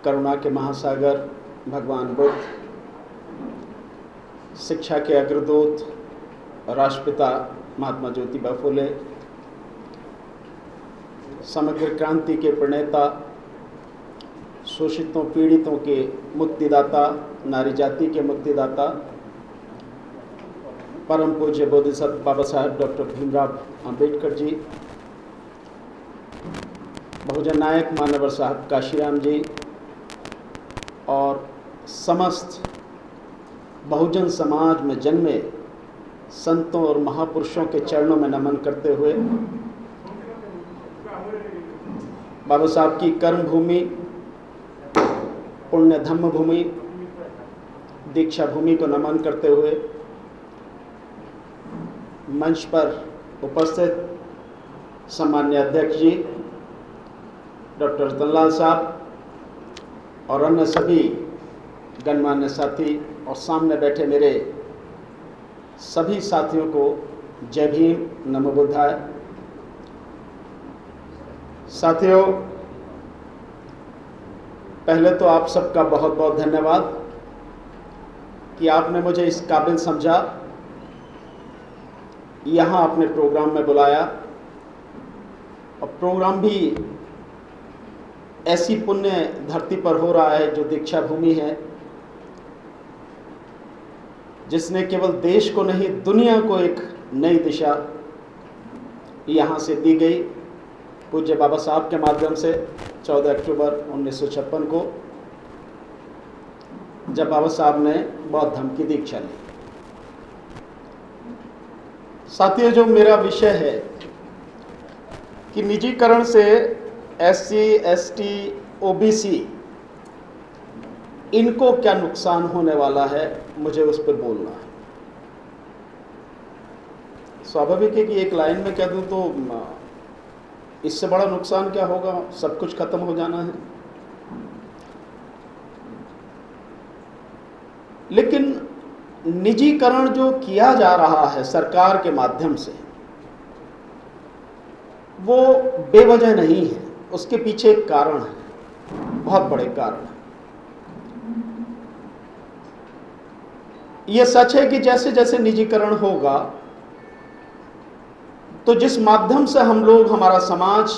करुणा के महासागर भगवान बुद्ध, शिक्षा के अग्रदूत राष्ट्रपिता महात्मा ज्योतिबा फुले, समग्र क्रांति के प्रणेता, शोषितों पीड़ितों के मुक्तिदाता, नारी जाति के मुक्तिदाता, परम पूज्य बोधिसत्व बाबा साहेब डॉक्टर भीमराव अंबेडकर जी, बहुजन नायक मानवर साहब काशीराम जी और समस्त बहुजन समाज में जन्मे संतों और महापुरुषों के चरणों में नमन करते हुए बाबा साहब की कर्म भूमि, पुण्य धम्म भूमि, दीक्षा भूमि को नमन करते हुए मंच पर उपस्थित सम्माननीय अध्यक्ष जी डॉक्टर रतनलाल साहब और अन्य सभी गणमान्य साथी और सामने बैठे मेरे सभी साथियों को जय भीम, नमो बुद्धाय। साथियों, पहले तो आप सबका बहुत बहुत धन्यवाद कि आपने मुझे इस काबिल समझा, यहाँ अपने प्रोग्राम में बुलाया और प्रोग्राम भी ऐसी पुण्य धरती पर हो रहा है जो दीक्षा भूमि है, जिसने केवल देश को नहीं दुनिया को एक नई दिशा यहाँ से दी गई पूज्य बाबा साहब के माध्यम से 14 अक्टूबर 1956 को, जब बाबा साहब ने बौद्ध धर्म की दीक्षा ली। साथियों, जो मेरा विषय है कि निजीकरण से SC, ST, OBC इनको क्या नुकसान होने वाला है, मुझे उस पर बोलना है। स्वाभाविक है कि एक लाइन में कह दूं तो इससे बड़ा नुकसान क्या होगा, सब कुछ खत्म हो जाना है। लेकिन निजीकरण जो किया जा रहा है सरकार के माध्यम से, वो बेवजह नहीं है, उसके पीछे एक कारण है, बहुत बड़े कारण है। यह सच है कि जैसे जैसे निजीकरण होगा तो जिस माध्यम से हम लोग, हमारा समाज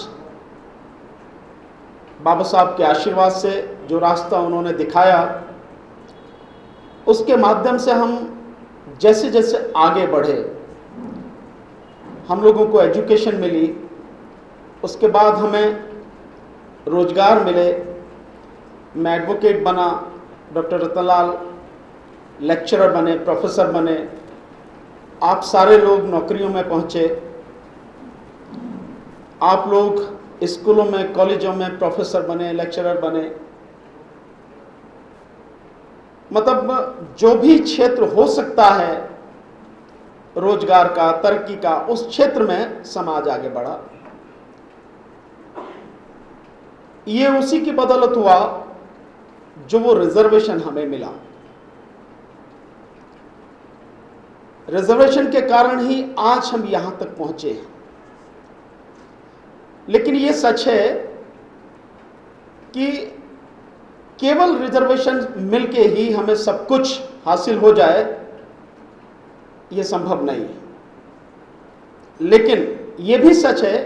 बाबा साहब के आशीर्वाद से जो रास्ता उन्होंने दिखाया, उसके माध्यम से हम जैसे जैसे आगे बढ़े, हम लोगों को एजुकेशन मिली, उसके बाद हमें रोजगार मिले, मैं एडवोकेट बना, डॉक्टर रतनलाल लेक्चरर बने, प्रोफेसर बने, आप सारे लोग नौकरियों में पहुंचे, आप लोग स्कूलों में, कॉलेजों में प्रोफेसर बने, लेक्चरर बने। मतलब जो भी क्षेत्र हो सकता है रोजगार का, तरक्की का, उस क्षेत्र में समाज आगे बढ़ा। ये उसी की बदौलत हुआ जो वो रिजर्वेशन हमें मिला। रिजर्वेशन के कारण ही आज हम यहां तक पहुंचे हैं। लेकिन ये सच है कि केवल रिजर्वेशन मिलके ही हमें सब कुछ हासिल हो जाए, ये संभव नहीं है। लेकिन ये भी सच है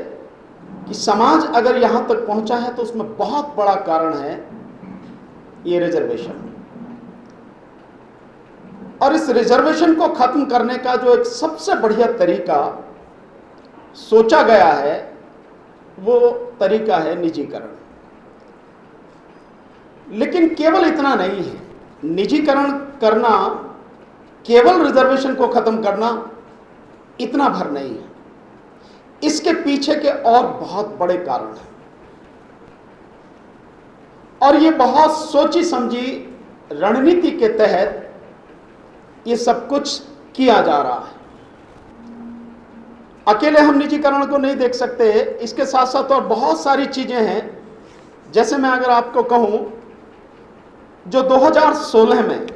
कि समाज अगर यहां तक पहुंचा है तो उसमें बहुत बड़ा कारण है ये रिजर्वेशन। और इस रिजर्वेशन को खत्म करने का जो एक सबसे बढ़िया तरीका सोचा गया है, वो तरीका है निजीकरण। लेकिन केवल इतना नहीं है, निजीकरण करना, केवल रिजर्वेशन को खत्म करना इतना भर नहीं है। इसके पीछे के और बहुत बड़े कारण हैं और ये बहुत सोची समझी रणनीति के तहत ये सब कुछ किया जा रहा है। अकेले हम निजीकरण को नहीं देख सकते, इसके साथ साथ और बहुत सारी चीजें हैं। जैसे मैं अगर आपको कहूं, जो 2016 में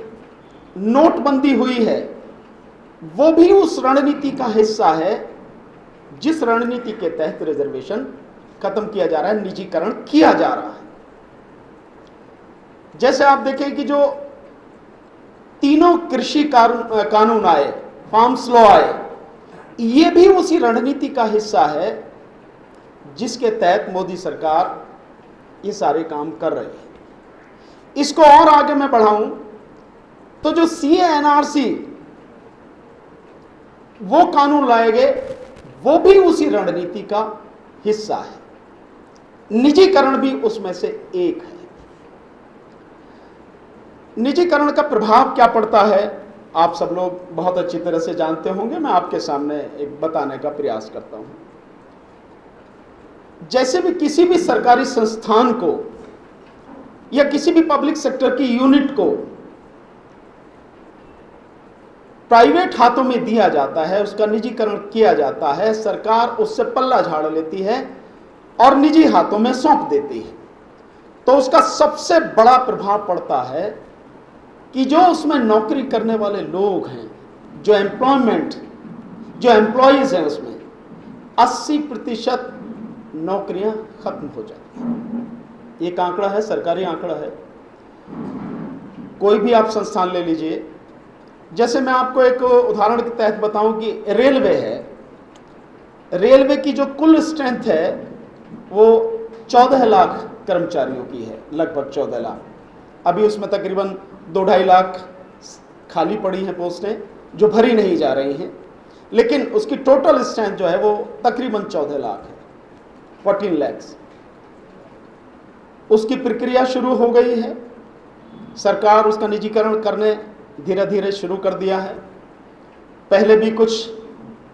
नोटबंदी हुई है, वो भी उस रणनीति का हिस्सा है जिस रणनीति के तहत रिजर्वेशन खत्म किया जा रहा है, निजीकरण किया जा रहा है। जैसे आप देखें कि जो तीनों कृषि कानून आए, फार्म्स लॉ आए, ये भी उसी रणनीति का हिस्सा है जिसके तहत मोदी सरकार ये सारे काम कर रही है। इसको और आगे मैं बढ़ाऊं तो जो CA/NRC वो कानून लाए गए, वो भी उसी रणनीति का हिस्सा है। निजीकरण भी उसमें से एक है। निजीकरण का प्रभाव क्या पड़ता है आप सब लोग बहुत अच्छी तरह से जानते होंगे, मैं आपके सामने एक बताने का प्रयास करता हूं। जैसे भी किसी भी सरकारी संस्थान को या किसी भी पब्लिक सेक्टर की यूनिट को प्राइवेट हाथों में दिया जाता है, उसका निजीकरण किया जाता है, सरकार उससे पल्ला झाड़ लेती है और निजी हाथों में सौंप देती है, तो उसका सबसे बड़ा प्रभाव पड़ता है कि जो उसमें नौकरी करने वाले लोग हैं, जो एम्प्लॉयज हैं, उसमें 80% नौकरियां खत्म हो जाती हैं। एक आंकड़ा है, सरकारी आंकड़ा है। कोई भी आप संस्थान ले लीजिए, जैसे मैं आपको एक उदाहरण के तहत बताऊं कि रेलवे है, रेलवे की जो कुल स्ट्रेंथ है वो 14 लाख कर्मचारियों की है, लगभग 14 लाख। अभी उसमें तकरीबन 2-2.5 लाख खाली पड़ी हैं पोस्टें जो भरी नहीं जा रही हैं, लेकिन उसकी टोटल स्ट्रेंथ जो है वो तकरीबन 14 लाख है, 14 lakhs। उसकी प्रक्रिया शुरू हो गई है, सरकार उसका निजीकरण करने धीरे धीरे शुरू कर दिया है। पहले भी कुछ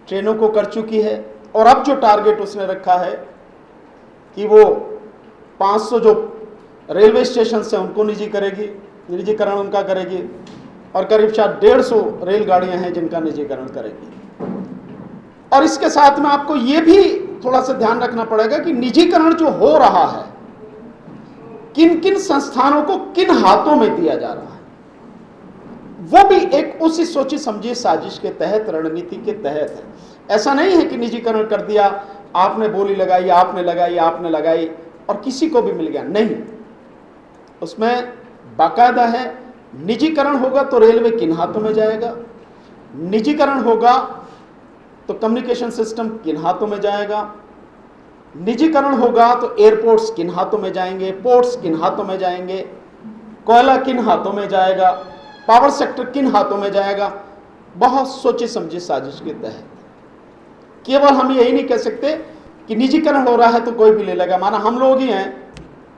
ट्रेनों को कर चुकी है और अब जो टारगेट उसने रखा है कि वो 500 जो रेलवे स्टेशन से उनको निजीकरण उनका करेगी और करीब 150 रेलगाड़ियां हैं जिनका निजीकरण करेगी। और इसके साथ में आपको ये भी थोड़ा सा ध्यान रखना पड़ेगा कि निजीकरण जो हो रहा है किन किन संस्थानों को किन हाथों में दिया जा रहा है, वो भी एक उसी सोची समझी साजिश के तहत, रणनीति के तहत है। ऐसा नहीं है कि निजीकरण कर दिया, आपने बोली लगाई, आपने लगाई और किसी को भी मिल गया, नहीं। उसमें बाकायदा है, निजीकरण होगा तो रेलवे किन हाथों में जाएगा, निजीकरण होगा तो कम्युनिकेशन सिस्टम किन हाथों में जाएगा, निजीकरण होगा तो एयरपोर्ट्स किन हाथों में जाएंगे, पोर्ट्स किन हाथों में जाएंगे, कोयला किन हाथों में जाएगा, पावर सेक्टर किन हाथों में जाएगा। बहुत सोची समझी साजिश के तहत। केवल हम यही नहीं कह सकते कि निजीकरण हो रहा है तो कोई भी ले लेगा। माना हम लोग ही हैं,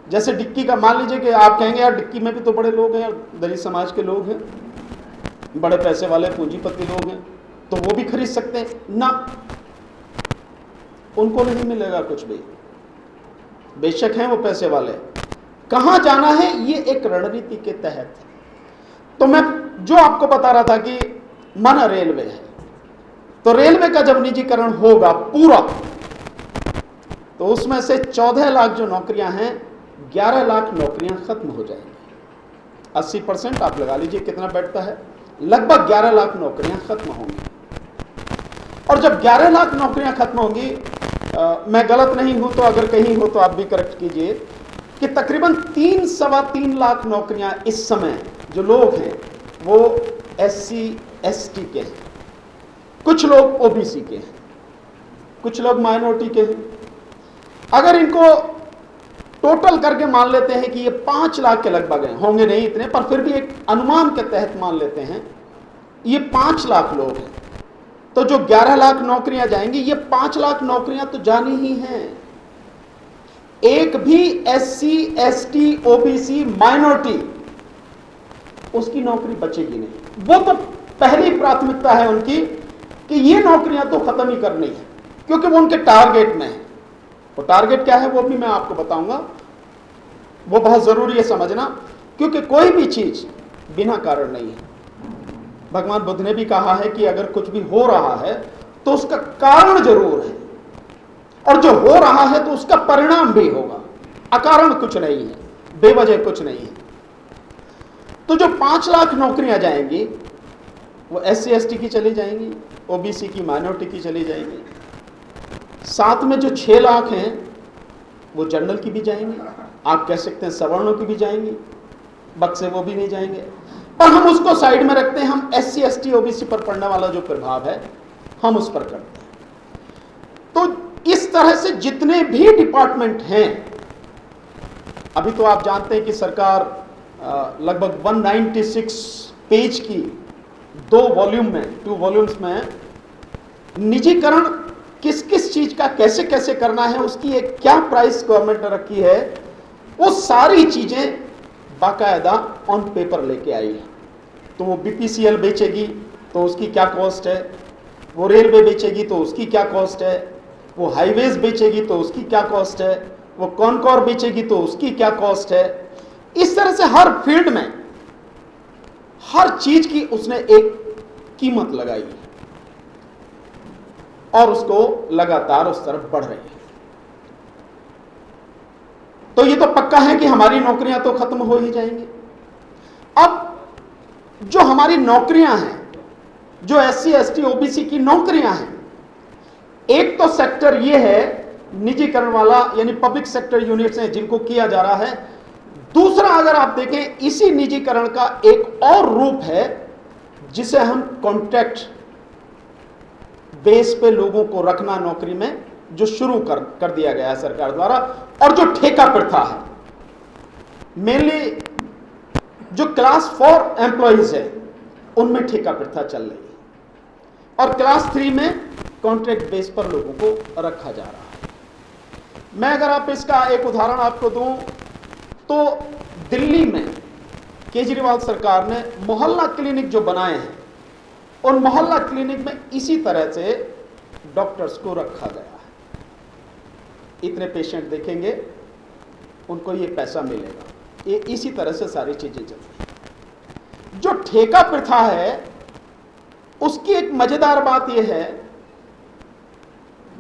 जैसे डिक्की का, मान लीजिए कि आप कहेंगे यार डिक्की में भी तो बड़े लोग हैं, दलित समाज के लोग हैं, बड़े पैसे वाले पूंजीपति लोग हैं, तो वो भी खरीद सकते हैं ना, उनको नहीं मिलेगा कुछ भी। बेशक हैं वो पैसे वाले, कहां जाना है ये एक रणनीति के तहत है। तो मैं जो आपको बता रहा था कि माना रेलवे है, तो रेलवे का जब निजीकरण होगा पूरा, तो उसमें से 14 लाख जो नौकरियां हैं, 11 लाख नौकरियां खत्म हो जाएंगी। 80% आप लगा लीजिए कितना बैठता है, लगभग 11 लाख नौकरियां खत्म होंगी। और जब 11 लाख नौकरियां खत्म होंगी, मैं गलत नहीं हूं तो अगर कहीं हो तो आप भी करेक्ट कीजिए, कि तकरीबन 3-3.25 लाख नौकरियां इस समय जो लोग हैं वो SC ST के हैं, कुछ लोग OBC के हैं, कुछ लोग माइनॉरिटी के हैं। अगर इनको टोटल करके मान लेते हैं कि ये 5 लाख के लगभग हैं, होंगे नहीं इतने, पर फिर भी एक अनुमान के तहत मान लेते हैं ये 5 लाख लोग हैं, तो जो 11 लाख नौकरियां जाएंगी, ये 5 लाख नौकरियां तो जानी ही हैं। एक भी SC ST OBC माइनॉरिटी उसकी नौकरी बचेगी नहीं। वो तो पहली प्राथमिकता है उनकी कि ये नौकरियां तो खत्म ही करनी है, क्योंकि वो उनके टारगेट में है। वो टारगेट क्या है वो भी मैं आपको बताऊंगा, वो बहुत जरूरी है समझना, क्योंकि कोई भी चीज बिना कारण नहीं है। भगवान बुद्ध ने भी कहा है कि अगर कुछ भी हो रहा है तो उसका कारण जरूर है, और जो हो रहा है तो उसका परिणाम भी होगा। अकारण कुछ नहीं है, बेवजह कुछ नहीं है। तो जो 5 लाख नौकरियां जाएंगी वो SC ST की चली जाएंगी, OBC की, माइनॉरिटी की चली जाएंगी। साथ में जो 6 लाख हैं वो जनरल की भी जाएंगी, आप कह सकते हैं सवर्णों की भी जाएंगी, बक्से वो भी नहीं जाएंगे, पर हम उसको साइड में रखते हैं। हम SC ST OBC पर पड़ने वाला जो प्रभाव है हम उस पर करते हैं। तो इस तरह से जितने भी डिपार्टमेंट हैं, अभी तो आप जानते हैं कि सरकार लगभग 196 पेज की 2 वॉल्यूम्स में निजीकरण किस किस चीज का कैसे कैसे करना है, उसकी एक क्या प्राइस गवर्नमेंट ने रखी है, वो सारी चीजें बाकायदा ऑन पेपर लेके आई है। तो वो BPCL बेचेगी तो उसकी क्या कॉस्ट है, वो रेलवे बेचेगी तो उसकी क्या कॉस्ट है, वो हाईवेज बेचेगी तो उसकी क्या कॉस्ट है, वो कॉनकॉर बेचेगी तो उसकी क्या कॉस्ट है। इस तरह से हर फील्ड में हर चीज की उसने एक कीमत लगाई है और उसको लगातार उस तरफ बढ़ रही है। तो ये तो पक्का है कि हमारी नौकरियां तो खत्म हो ही जाएंगी। अब जो हमारी नौकरियां हैं, जो SC ST OBC की नौकरियां हैं, एक तो सेक्टर ये है निजीकरण वाला, यानी पब्लिक सेक्टर यूनिट्स हैं जिनको किया जा रहा है। दूसरा अगर आप देखें, इसी निजीकरण का एक और रूप है जिसे हम कॉन्ट्रैक्ट बेस पे लोगों को रखना नौकरी में, जो शुरू कर दिया गया है सरकार द्वारा, और जो ठेका प्रथा है। मेनली जो क्लास 4 एम्प्लॉइज है उनमें ठेका प्रथा चल रही है और क्लास 3 में कॉन्ट्रैक्ट बेस पर लोगों को रखा जा रहा है। मैं अगर आप इसका एक उदाहरण आपको दूं तो दिल्ली में केजरीवाल सरकार ने मोहल्ला क्लिनिक जो बनाए हैं, उन मोहल्ला क्लिनिक में इसी तरह से डॉक्टर्स को रखा गया है। इतने पेशेंट देखेंगे, उनको ये पैसा मिलेगा, ये इसी तरह से सारी चीजें चल रही हैं। जो ठेका प्रथा है उसकी एक मजेदार बात यह है,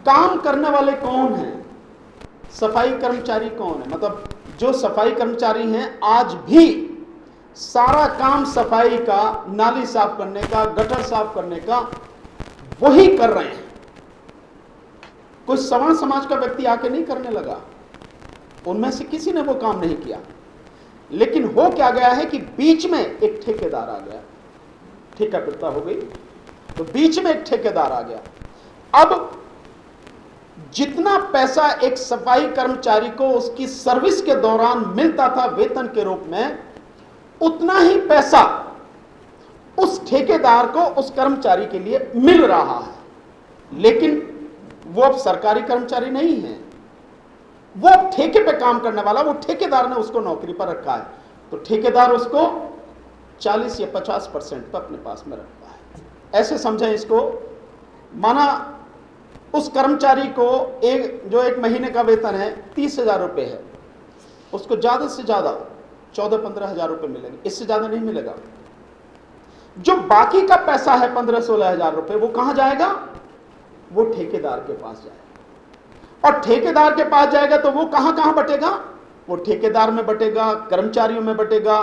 काम करने वाले कौन हैं, सफाई कर्मचारी कौन है, मतलब जो सफाई कर्मचारी हैं आज भी सारा काम सफाई का, नाली साफ करने का, गटर साफ करने का वही कर रहे हैं। कोई सवर्ण समाज का व्यक्ति आके नहीं करने लगा, उनमें से किसी ने वो काम नहीं किया। लेकिन हो क्या गया है कि बीच में एक ठेकेदार आ गया, ठेका प्रथा हो गई, तो बीच में एक ठेकेदार आ गया। अब जितना पैसा एक सफाई कर्मचारी को उसकी सर्विस के दौरान मिलता था वेतन के रूप में, उतना ही पैसा उस ठेकेदार को उस कर्मचारी के लिए मिल रहा है। लेकिन वो अब सरकारी कर्मचारी नहीं है, वो अब ठेके पे काम करने वाला, वो ठेकेदार ने उसको नौकरी पर रखा है, तो ठेकेदार उसको 40 या 50% पर अपने पास में रखता है। ऐसे समझें इसको, माना उस कर्मचारी को जो एक महीने का वेतन है 30,000 रुपये है, उसको ज्यादा से ज्यादा 14-15 हजार रुपये मिलेंगे, इससे ज्यादा नहीं मिलेगा। जो बाकी का पैसा है 15-16 हजार रुपये, वो कहां जाएगा, वो ठेकेदार के पास जाएगा। और ठेकेदार के पास जाएगा तो वो कहां कहां बटेगा, वो ठेकेदार में बटेगा, कर्मचारियों में बटेगा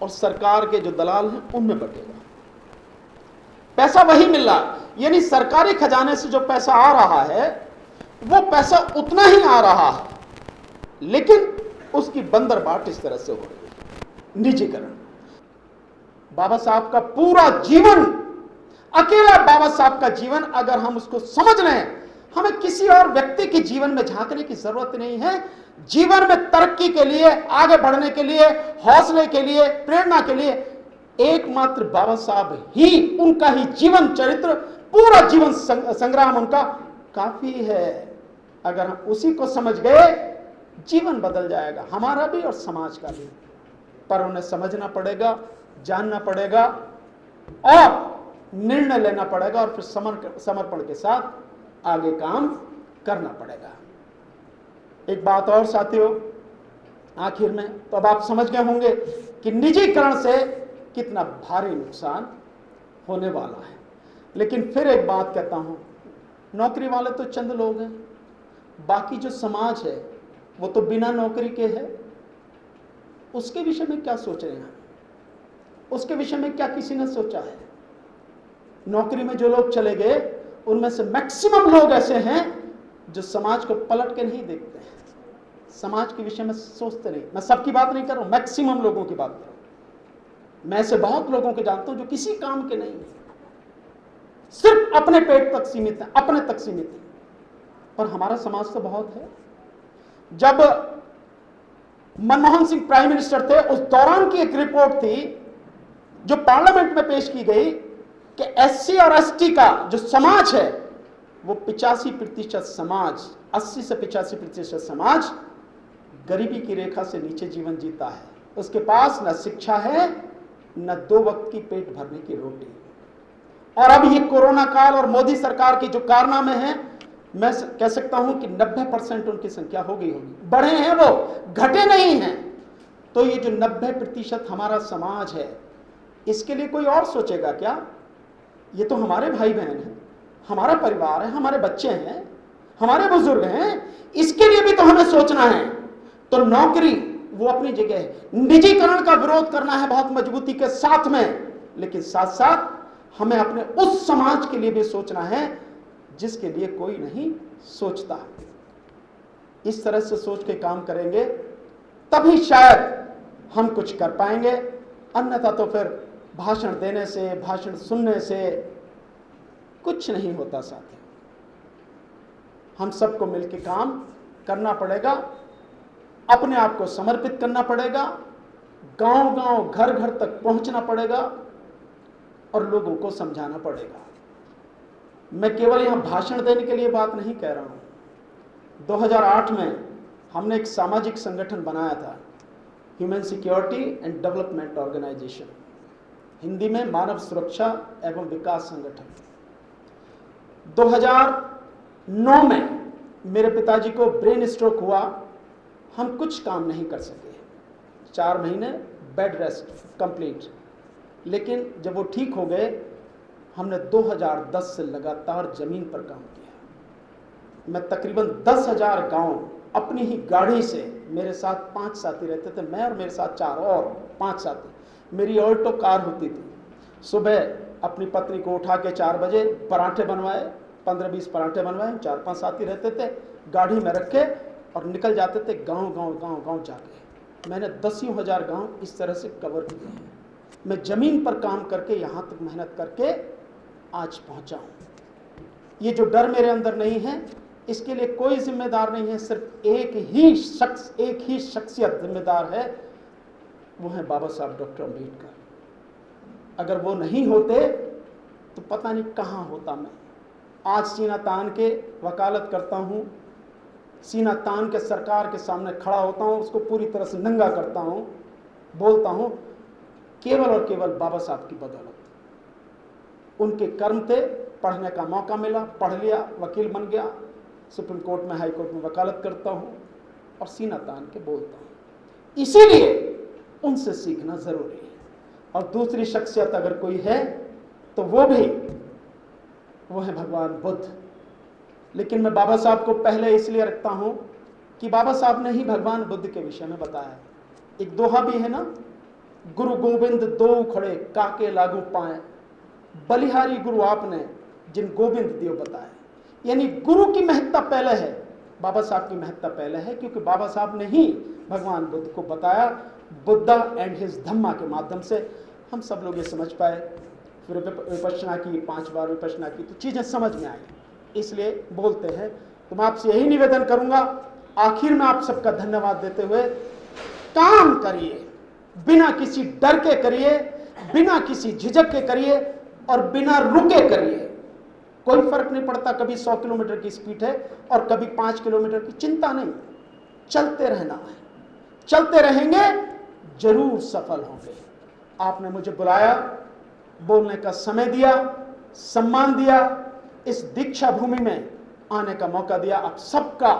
और सरकार के जो दलाल हैं उनमें बटेगा। पैसा वही मिल रहा, यानी सरकारी खजाने से जो पैसा आ रहा है वो पैसा उतना ही आ रहा है, लेकिन उसकी बंदरबाट इस तरह से हो रही है, निजीकरण। बाबा साहब का पूरा जीवन, अकेला बाबा साहब का जीवन अगर हम उसको समझ लें, हमें किसी और व्यक्ति के जीवन में झांकने की जरूरत नहीं है। जीवन में तरक्की के लिए, आगे बढ़ने के लिए, हौसले के लिए, प्रेरणा के लिए एकमात्र बाबा साहब ही, उनका ही जीवन चरित्र, पूरा जीवन संग्राम उनका काफी है। अगर हम उसी को समझ गए, जीवन बदल जाएगा, हमारा भी और समाज का भी। पर उन्हें समझना पड़ेगा, जानना पड़ेगा और निर्णय लेना पड़ेगा और फिर समर्पण के साथ आगे काम करना पड़ेगा। एक बात और साथियों, आखिर में तो अब आप समझ गए होंगे कि निजीकरण से कितना भारी नुकसान होने वाला है। लेकिन फिर एक बात कहता हूं, नौकरी वाले तो चंद लोग हैं, बाकी जो समाज है वो तो बिना नौकरी के है। उसके विषय में क्या सोच रहे हैं, उसके विषय में क्या किसी ने सोचा है? नौकरी में जो लोग चले गए उनमें से मैक्सिमम लोग ऐसे हैं जो समाज को पलट के नहीं देखते हैं, समाज के विषय में सोचते नहीं। मैं सबकी बात नहीं कर रहा हूं, मैक्सिमम लोगों की बात कर रहा हूं। मैं ऐसे बहुत लोगों को जानता हूं जो किसी काम के नहीं हैं, सिर्फ अपने पेट तक सीमित है, अपने तक सीमित है। पर हमारा समाज तो बहुत है। जब मनमोहन सिंह प्राइम मिनिस्टर थे, उस दौरान की एक रिपोर्ट थी जो पार्लियामेंट में पेश की गई कि एससी और एसटी का जो समाज है वो 85% समाज, 80 से 85% समाज गरीबी की रेखा से नीचे जीवन जीता है। उसके पास न शिक्षा है, न 2 वक्त की पेट भरने की रोटी। और अब ये कोरोना काल और मोदी सरकार की जो कारनामे हैं, मैं कह सकता हूं कि 90% उनकी संख्या हो गई होगी। बढ़े हैं वो, घटे नहीं हैं। तो ये जो 90% हमारा समाज है, इसके लिए कोई और सोचेगा क्या? ये तो हमारे भाई बहन हैं, हमारा परिवार है, हमारे बच्चे हैं, हमारे बुजुर्ग हैं, इसके लिए भी तो हमें सोचना है। तो नौकरी वो अपनी जगह है, निजीकरण का विरोध करना है बहुत मजबूती के साथ में, लेकिन साथ साथ हमें अपने उस समाज के लिए भी सोचना है जिसके लिए कोई नहीं सोचता। इस तरह से सोच के काम करेंगे तभी शायद हम कुछ कर पाएंगे, अन्यथा तो फिर भाषण देने से, भाषण सुनने से कुछ नहीं होता। साथियों, हम सबको मिलकर काम करना पड़ेगा, अपने आप को समर्पित करना पड़ेगा, गांव-गांव, घर-घर तक पहुंचना पड़ेगा और लोगों को समझाना पड़ेगा। मैं केवल यहां भाषण देने के लिए बात नहीं कह रहा हूं। 2008 में हमने एक सामाजिक संगठन बनाया था, human security and development organization, Hindi में मानव सुरक्षा एवं विकास संगठन। 2009 में मेरे पिताजी को ब्रेन स्ट्रोक हुआ, हम कुछ काम नहीं कर सके, 4 महीने बेड रेस्ट कंप्लीट। लेकिन जब वो ठीक हो गए, हमने 2010 से लगातार जमीन पर काम किया। मैं तकरीबन 10,000 गांव अपनी ही गाड़ी से, मेरे साथ 5 साथी रहते थे, मैं और मेरे साथ 4 और 5 साथी, मेरी ऑल्टो कार होती थी। सुबह अपनी पत्नी को उठा के 4 बजे पराठे बनवाए, 15-20 पराठे बनवाए, 4-5 साथी रहते थे, गाड़ी में रखे और निकल जाते थे गांव जाके। मैंने 10,000 गांव इस तरह से कवर किए हैं। मैं जमीन पर काम करके यहां तक मेहनत करके आज पहुंचा हूं। ये जो डर मेरे अंदर नहीं है, इसके लिए कोई जिम्मेदार नहीं है, सिर्फ एक ही शख्सियत जिम्मेदार है, वो है बाबा साहब डॉक्टर अम्बेडकर। अगर वो नहीं होते तो पता नहीं कहां होता मैं। आज सीना तान के वकालत करता हूं, सीना तान के सरकार के सामने खड़ा होता हूं, उसको पूरी तरह से नंगा करता हूं, बोलता हूं, केवल और केवल बाबा साहब की बदौलत। उनके कर्म थे, पढ़ने का मौका मिला, पढ़ लिया, वकील बन गया, सुप्रीम कोर्ट में, हाई कोर्ट में वकालत करता हूं और सीना तान के बोलता हूं। इसीलिए उनसे सीखना जरूरी है। और दूसरी शख्सियत अगर कोई है तो वो है भगवान बुद्ध। लेकिन मैं बाबा साहब को पहले इसलिए रखता हूं कि बाबा साहब ने ही भगवान बुद्ध के विषय में बताया। एक दोहा भी है ना, गुरु गोविंद दो खड़े काके लागू पाए, बलिहारी गुरु आपने जिन गोविंद दियो बताए। यानी गुरु की महत्ता पहले है, बाबा साहब की महत्ता पहले है, क्योंकि बाबा साहब ने ही भगवान बुद्ध को बताया। बुद्धा एंड हिज धम्मा के माध्यम से हम सब लोग ये समझ पाए। फिर विपश्यना की, 5 बार विपश्यना की, तो चीजें समझ में आई, इसलिए बोलते हैं। तो मैं आपसे यही निवेदन करूंगा, आखिर में आप सबका धन्यवाद देते हुए, काम करिए, बिना किसी डर के करिए, बिना किसी झिझक के करिए और बिना रुके करिए। कोई फर्क नहीं पड़ता कभी 100 किलोमीटर की स्पीड है और कभी 5 किलोमीटर की, चिंता नहीं, चलते रहना है। चलते रहेंगे, जरूर सफल होंगे। आपने मुझे बुलाया, बोलने का समय दिया, सम्मान दिया, इस दीक्षा भूमि में आने का मौका दिया। आप सबका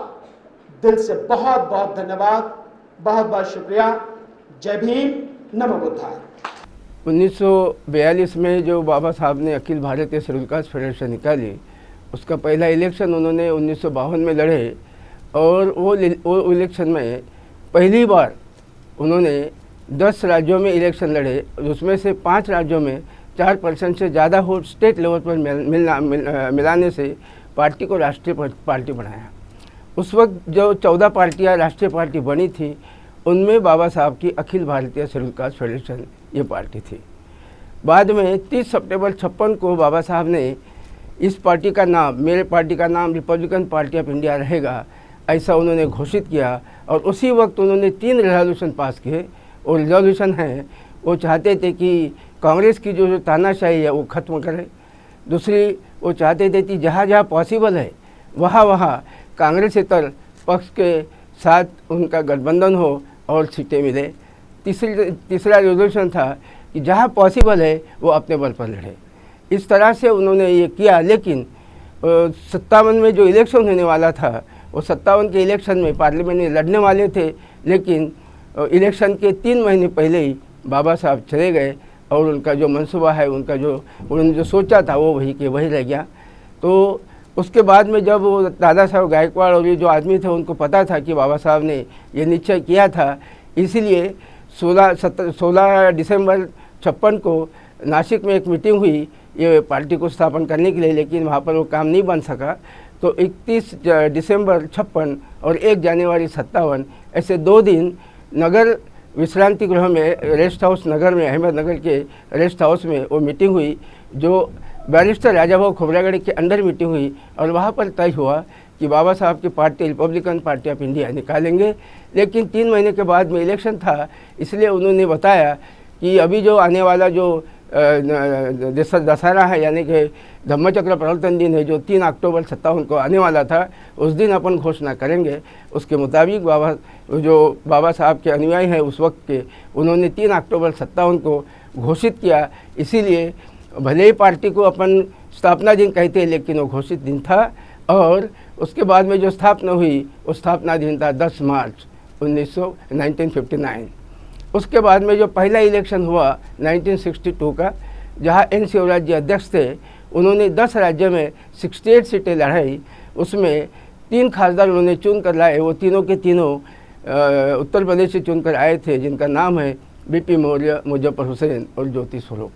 दिल से बहुत बहुत धन्यवाद, बहुत बहुत शुक्रिया। जय भीम, नमो बुद्धाय। 1942 में जो बाबा साहब ने Akhil Bharatiya schedule caste federation निकाली, उसका पहला इलेक्शन उन्होंने 1952 में लड़े और वो इलेक्शन में पहली बार उन्होंने 10 राज्यों में इलेक्शन लड़े। उसमें से 5 राज्यों में 4% से ज़्यादा वोट स्टेट लेवल पर मिलाने से पार्टी को राष्ट्रीय पार्टी बनाया। उस वक्त जो 14 पार्टियाँ राष्ट्रीय पार्टी बनी थी, उनमें बाबा साहब की Akhil Bharatiya schedule caste federation ये पार्टी थी। बाद में 30 सितंबर 56 को बाबा साहब ने इस पार्टी का नाम, मेरे पार्टी का नाम रिपब्लिकन पार्टी ऑफ इंडिया रहेगा, ऐसा उन्होंने घोषित किया। और उसी वक्त उन्होंने 3 रेजोल्यूशन पास किए। और रेजोल्यूशन है, वो चाहते थे कि कांग्रेस की जो तानाशाही है वो ख़त्म करें। दूसरी, वो चाहते थे कि जहाँ जहाँ पॉसिबल है वहाँ कांग्रेसेतर पक्ष के साथ उनका गठबंधन हो और सीटें मिले। तीसरा रेजोल्यूशन था कि जहाँ पॉसिबल है वो अपने बल पर लड़े। इस तरह से उन्होंने ये किया। लेकिन 57 में जो इलेक्शन होने वाला था, वो 57 के इलेक्शन में पार्लियामेंट में लड़ने वाले थे, लेकिन इलेक्शन के 3 महीने पहले ही बाबा साहब चले गए और उनका जो मंसूबा है, उन्होंने जो सोचा था वो वही के वही रह गया। तो उसके बाद में जब वो दादा साहब गायकवाड़ और ये जो आदमी थे उनको पता था कि बाबा साहब ने ये निश्चय किया था, इसीलिए 16 दिसंबर 56 को नासिक में एक मीटिंग हुई ये पार्टी को स्थापन करने के लिए, लेकिन वहाँ पर वो काम नहीं बन सका। तो 31 दिसंबर 56 और 1 जनवरी 57 ऐसे 2 दिन नगर विश्रांति गृह में, रेस्ट हाउस नगर में, अहमदनगर के रेस्ट हाउस में वो मीटिंग हुई, जो बैरिस्टर राजाभाऊ खोबरागड़े के अंडर मीटिंग हुई। और वहाँ पर तय हुआ कि बाबा साहब की party Republican party of India निकालेंगे। लेकिन 3 महीने के बाद में इलेक्शन था, इसलिए उन्होंने बताया कि अभी जो आने वाला जो दशहरा है, यानी कि धम्मचक्र प्रवर्तन दिन है, जो 3 अक्टूबर 57 को आने वाला था, उस दिन अपन घोषणा करेंगे। उसके मुताबिक बाबा साहब के अनुयायी हैं उस वक्त के, उन्होंने 3 अक्टूबर 57 को घोषित किया। इसीलिए भले ही पार्टी को अपन स्थापना दिन कहते हैं, लेकिन वो घोषित दिन था। और उसके बाद में जो स्थापना हुई, वो स्थापना दिन था 10 मार्च 1959। उसके बाद में जो पहला इलेक्शन हुआ 1962 का, जहाँ एन शिवराज जी अध्यक्ष थे, उन्होंने 10 राज्यों में 68 सीटें लड़ाई। उसमें 3 खासदार उन्होंने चुन कर लाए। वो तीनों के तीनों उत्तर प्रदेश से चुनकर आए थे, जिनका नाम है बीपी मौर्य, मुजफ्फर हुसैन और ज्योति स्वरूप।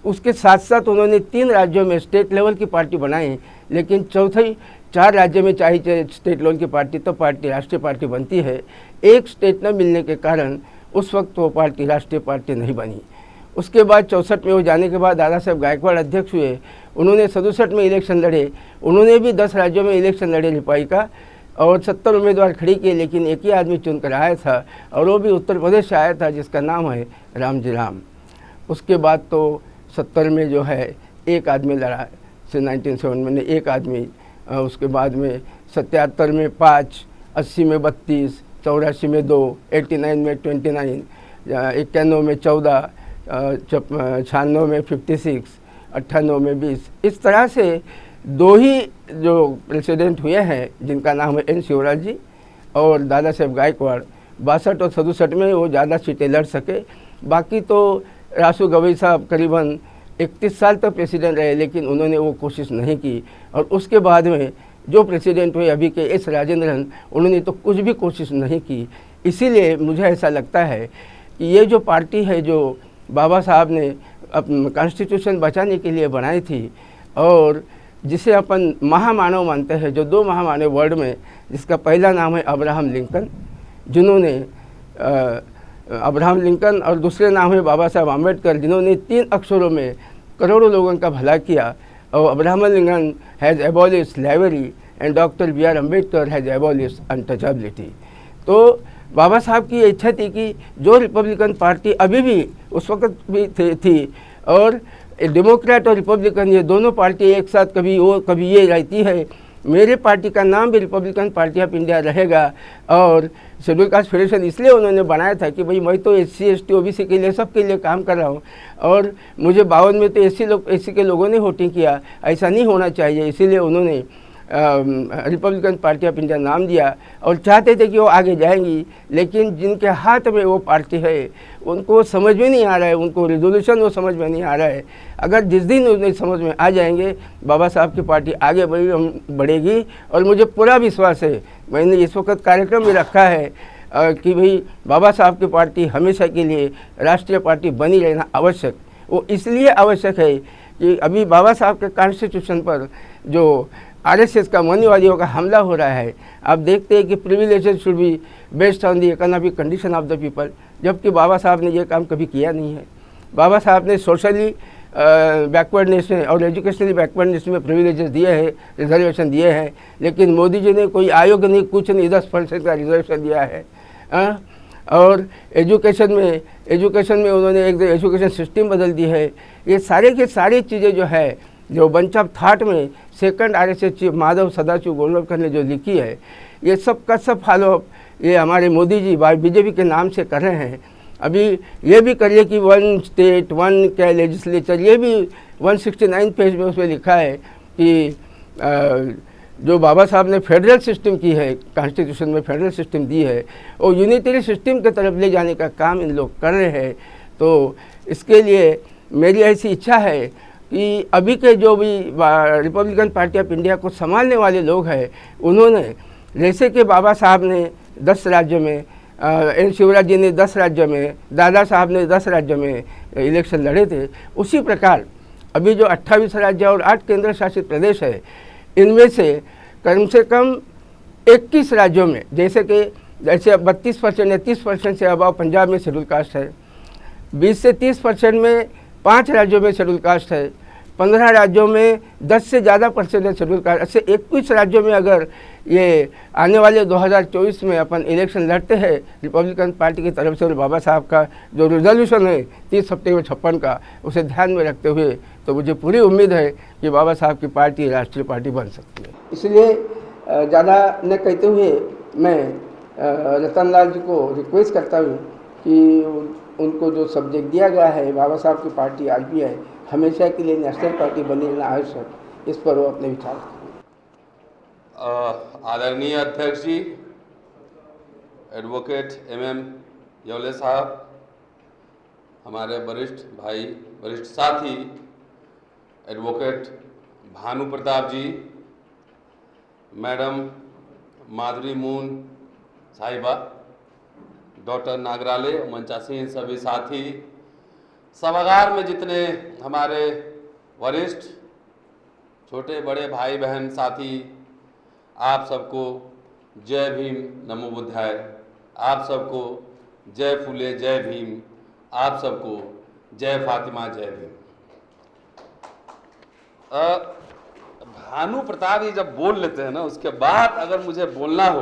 उसके साथ साथ उन्होंने 3 राज्यों में स्टेट लेवल की पार्टी बनाई। लेकिन चौथे 4 राज्यों में चाहे स्टेट लेवल की पार्टी, तो पार्टी राष्ट्रीय पार्टी बनती है। एक स्टेट न मिलने के कारण उस वक्त वो पार्टी राष्ट्रीय पार्टी नहीं बनी। उसके बाद 64 में वो जाने के बाद दादा साहब गायकवाड़ अध्यक्ष हुए। उन्होंने 67 में इलेक्शन लड़े। उन्होंने भी 10 राज्यों में इलेक्शन लड़े रिपाई का, और 70 उम्मीदवार खड़ी किए, लेकिन एक ही आदमी चुनकर आया था, और वो भी उत्तर प्रदेश से आया था, जिसका नाम है रामजी राम। उसके बाद तो 70 में जो है एक आदमी लड़ा, से 1907 में एक आदमी। उसके बाद में 77 में 5, 80 में 32, 84 में 2, 89 में 29, 91 में 14, 96 में 56, 98 में 20। इस तरह से 2 ही जो प्रेसिडेंट हुए हैं, जिनका नाम है एन शिवराज जी और दादा साहब गायकवाड़। 62 और 67 में वो ज़्यादा सीटें लड़ सके। बाकी तो रासू गवई साहब करीबन 31 साल तक प्रेसिडेंट रहे, लेकिन उन्होंने वो कोशिश नहीं की। और उसके बाद में जो प्रेसिडेंट हुए अभी के एस राजेंद्रन, उन्होंने तो कुछ भी कोशिश नहीं की। इसीलिए मुझे ऐसा लगता है कि ये जो पार्टी है, जो बाबा साहब ने कॉन्स्टिट्यूशन बचाने के लिए बनाई थी, और जिसे अपन महामानव मानते हैं, जो 2 महामानव वर्ल्ड में, जिसका पहला नाम है अब्राहम लिंकन, जिन्होंने अब्राहम लिंकन, और दूसरे नाम है बाबा साहब आम्बेडकर, जिन्होंने 3 अक्षरों में करोड़ों लोगों का भला किया। और Abraham Lincoln has abolish slavery and doctor B R Ambedkar has abolish untouchability. तो बाबा साहब की इच्छा थी कि जो रिपब्लिकन पार्टी अभी भी उस वक्त भी थी, और डेमोक्रेट और रिपब्लिकन ये दोनों पार्टी एक साथ कभी ये रहती है। मेरे पार्टी का नाम भी रिपब्लिकन पार्टी ऑफ इंडिया रहेगा। और शेड्यूल कास्ट फेडरेशन इसलिए उन्होंने बनाया था कि भाई मैं तो SC ST OBC के लिए, सबके लिए काम कर रहा हूँ, और मुझे 52 में तो SC के लोगों ने वोटिंग किया, ऐसा नहीं होना चाहिए। इसीलिए उन्होंने रिपब्लिकन पार्टी ऑफ इंडिया नाम दिया, और चाहते थे कि वो आगे जाएंगी। लेकिन जिनके हाथ में वो पार्टी है, उनको समझ में नहीं आ रहा है, उनको रेजोल्यूशन वो समझ में नहीं आ रहा है। अगर जिस दिन उन्हें समझ में आ जाएंगे, बाबा साहब की पार्टी आगे बढ़ेगी। और मुझे पूरा विश्वास है, मैंने इस वक्त कार्यक्रम भी रखा है कि भाई बाबा साहब की पार्टी हमेशा के लिए राष्ट्रीय पार्टी बनी रहना आवश्यक। वो इसलिए आवश्यक है कि अभी बाबा साहब के कॉन्स्टिट्यूशन पर जो आरएसएस का मनीवादियों का हमला हो रहा है। आप देखते हैं कि privileges should be based on the economic condition of the people, जबकि बाबा साहब ने ये काम कभी किया नहीं है। बाबा साहब ने सोशली बैकवर्डनेस में और एजुकेशनली बैकवर्डनेस में प्रिविलेजेस दिए हैं, रिजर्वेशन दिए हैं, लेकिन मोदी जी ने कोई आयोग नहीं, कुछ नहीं, 10% का रिजर्वेशन दिया है। और एजुकेशन में उन्होंने एक एजुकेशन सिस्टम बदल दी है। ये सारे के सारी चीज़ें जो है, जो बंच ऑफ थाट में second RSS chief Madhav Sadashiv Golwalkar ने जो लिखी है, ये सब का सब फॉलोअप ये हमारे मोदी जी बीजेपी के नाम से कर रहे हैं। अभी ये भी करिए कि 1 स्टेट 1 क्या लेजिस्लेचर, ये भी 169 पेज में उसमें लिखा है कि जो बाबा साहब ने फेडरल सिस्टम की है, कॉन्स्टिट्यूशन में फेडरल सिस्टम दी है, और यूनिटरी सिस्टम की तरफ ले जाने का काम इन लोग कर रहे हैं। तो इसके लिए मेरी ऐसी इच्छा है कि अभी के जो भी रिपब्लिकन पार्टी ऑफ इंडिया को संभालने वाले लोग हैं, उन्होंने जैसे कि बाबा साहब ने 10 राज्यों में, एन शिवराज जी ने 10 राज्यों में, दादा साहब ने 10 राज्यों में इलेक्शन लड़े थे, उसी प्रकार अभी जो 28 राज्य और 8 केंद्र शासित प्रदेश है, इनमें से कम 21 राज्यों में, जैसे 32% या 30% से अभाव पंजाब में शेड्यूल कास्ट है, 20 से 30% में 5 राज्यों में शेड्यूल कास्ट है, 15 राज्यों में 10 से ज़्यादा % है शेड्यूल कास्ट। ऐसे 21 राज्यों में अगर ये आने वाले 2024 में अपन इलेक्शन लड़ते हैं रिपब्लिकन पार्टी की तरफ से, और बाबा साहब का जो रिजोल्यूशन है 30 सितंबर 56 का, उसे ध्यान में रखते हुए, तो मुझे पूरी उम्मीद है कि बाबा साहब की पार्टी राष्ट्रीय पार्टी बन सकती है। इसलिए ज़्यादा न कहते हुए मैं रतन लाल जी को रिक्वेस्ट करता हूँ कि उनको जो सब्जेक्ट दिया गया है, बाबा साहब की पार्टी आज भी है, हमेशा के लिए नेशनल पार्टी बनी रहना आवश्यक, इस पर वो अपने विचार करें। आदरणीय अध्यक्ष जी, एडवोकेट MM यवले साहब, हमारे वरिष्ठ भाई, वरिष्ठ साथी एडवोकेट भानु प्रताप जी, मैडम माधुरी मून साहिबा, डॉक्टर नागराले, मंचासीन सभी साथी, सभागार में जितने हमारे वरिष्ठ, छोटे बड़े भाई बहन साथी, आप सबको जय भीम, नमो बुद्धाय। आप सबको जय फूले, जय भीम। आप सबको जय फातिमा, जय भीम। भानु प्रताप जी जब बोल लेते हैं ना, उसके बाद अगर मुझे बोलना हो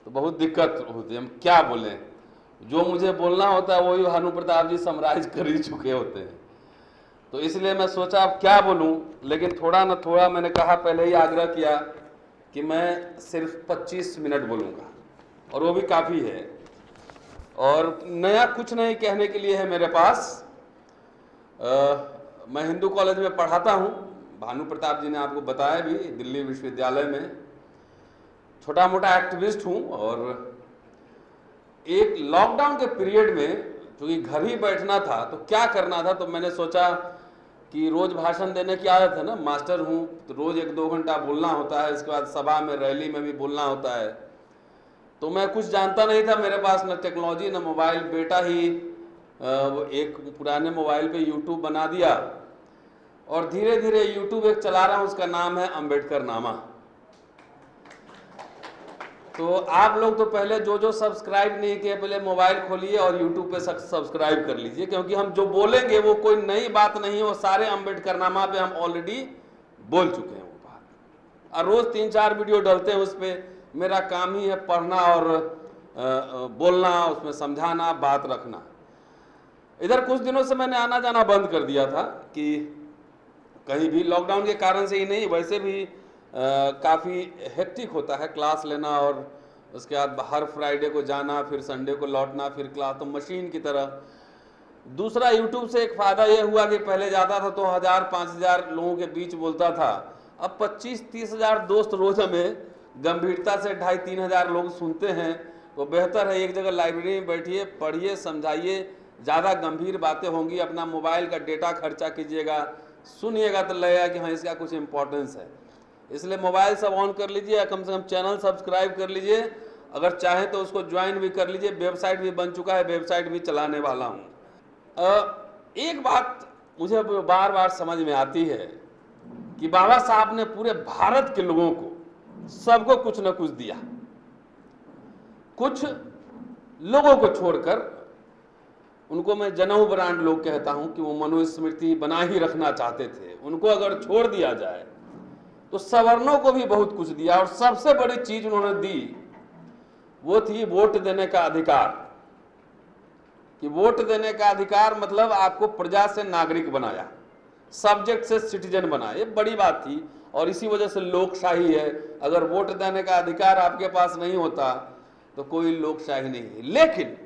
तो बहुत दिक्कत होती है। हम क्या बोलें, जो मुझे बोलना होता है वही भानु प्रताप जी समराइज कर ही चुके होते हैं। तो इसलिए मैं सोचा अब क्या बोलूं, लेकिन थोड़ा न थोड़ा मैंने कहा, पहले ही आग्रह किया कि मैं सिर्फ 25 मिनट बोलूँगा, और वो भी काफ़ी है, और नया कुछ नहीं कहने के लिए है मेरे पास। मैं हिंदू कॉलेज में पढ़ाता हूँ, भानु प्रताप जी ने आपको बताया भी, दिल्ली विश्वविद्यालय में छोटा मोटा एक्टिविस्ट हूँ। और एक लॉकडाउन के पीरियड में क्योंकि घर ही बैठना था तो क्या करना था, तो मैंने सोचा कि रोज भाषण देने की आदत है ना, मास्टर हूँ तो रोज 1-2 घंटा बोलना होता है, इसके बाद सभा में, रैली में भी बोलना होता है। तो मैं कुछ जानता नहीं था, मेरे पास न टेक्नोलॉजी न मोबाइल, बेटा ही एक पुराने मोबाइल पे यूट्यूब बना दिया, और धीरे धीरे यूट्यूब एक चला रहा हूँ, उसका नाम है अम्बेडकर नामा। तो आप लोग तो पहले जो सब्सक्राइब नहीं किए, पहले मोबाइल खोलिए और यूट्यूब पे सब्सक्राइब कर लीजिए, क्योंकि हम जो बोलेंगे वो कोई नई बात नहीं है, वो सारे अम्बेडकर नामा पे हम ऑलरेडी बोल चुके हैं वो बात। और रोज 3-4 वीडियो डलते हैं उस पर। मेरा काम ही है पढ़ना और बोलना, उसमें समझाना, बात रखना। इधर कुछ दिनों से मैंने आना जाना बंद कर दिया था कि कहीं भी, लॉकडाउन के कारण से ही नहीं, वैसे भी काफ़ी हेक्टिक होता है क्लास लेना, और उसके बाद हर फ्राइडे को जाना, फिर संडे को लौटना, फिर क्लास, तो मशीन की तरह। दूसरा, यूट्यूब से एक फ़ायदा ये हुआ कि पहले जाता था तो 1000-5000 लोगों के बीच बोलता था, अब 25-30 हज़ार दोस्त रोज हमें गंभीरता से 2,500-3 हज़ार लोग सुनते हैं। तो बेहतर है एक जगह लाइब्रेरी में बैठिए, पढ़िए, समझाइए, ज़्यादा गंभीर बातें होंगी, अपना मोबाइल का डेटा खर्चा कीजिएगा, सुनिएगा तो लगेगा कि हाँ इसका कुछ इम्पोर्टेंस है। इसलिए मोबाइल सब ऑन कर लीजिए, कम से कम चैनल सब्सक्राइब कर लीजिए, अगर चाहें तो उसको ज्वाइन भी कर लीजिए। वेबसाइट भी बन चुका है, वेबसाइट भी चलाने वाला हूँ। एक बात मुझे बार बार समझ में आती है कि बाबा साहब ने पूरे भारत के लोगों को, सबको कुछ न कुछ दिया। कुछ लोगों को छोड़कर, उनको मैं जनऊ ब्रांड लोग कहता हूं कि वो मनुस्मृति बना ही रखना चाहते थे, उनको अगर छोड़ दिया जाए तो सवर्णों को भी बहुत कुछ दिया। और सबसे बड़ी चीज उन्होंने दी वो थी वोट देने का अधिकार। कि वोट देने का अधिकार मतलब आपको प्रजा से नागरिक बनाया, सब्जेक्ट से सिटीजन बनाया, ये बड़ी बात थी। और इसी वजह से लोकशाही है। अगर वोट देने का अधिकार आपके पास नहीं होता तो कोई लोकशाही नहीं है। लेकिन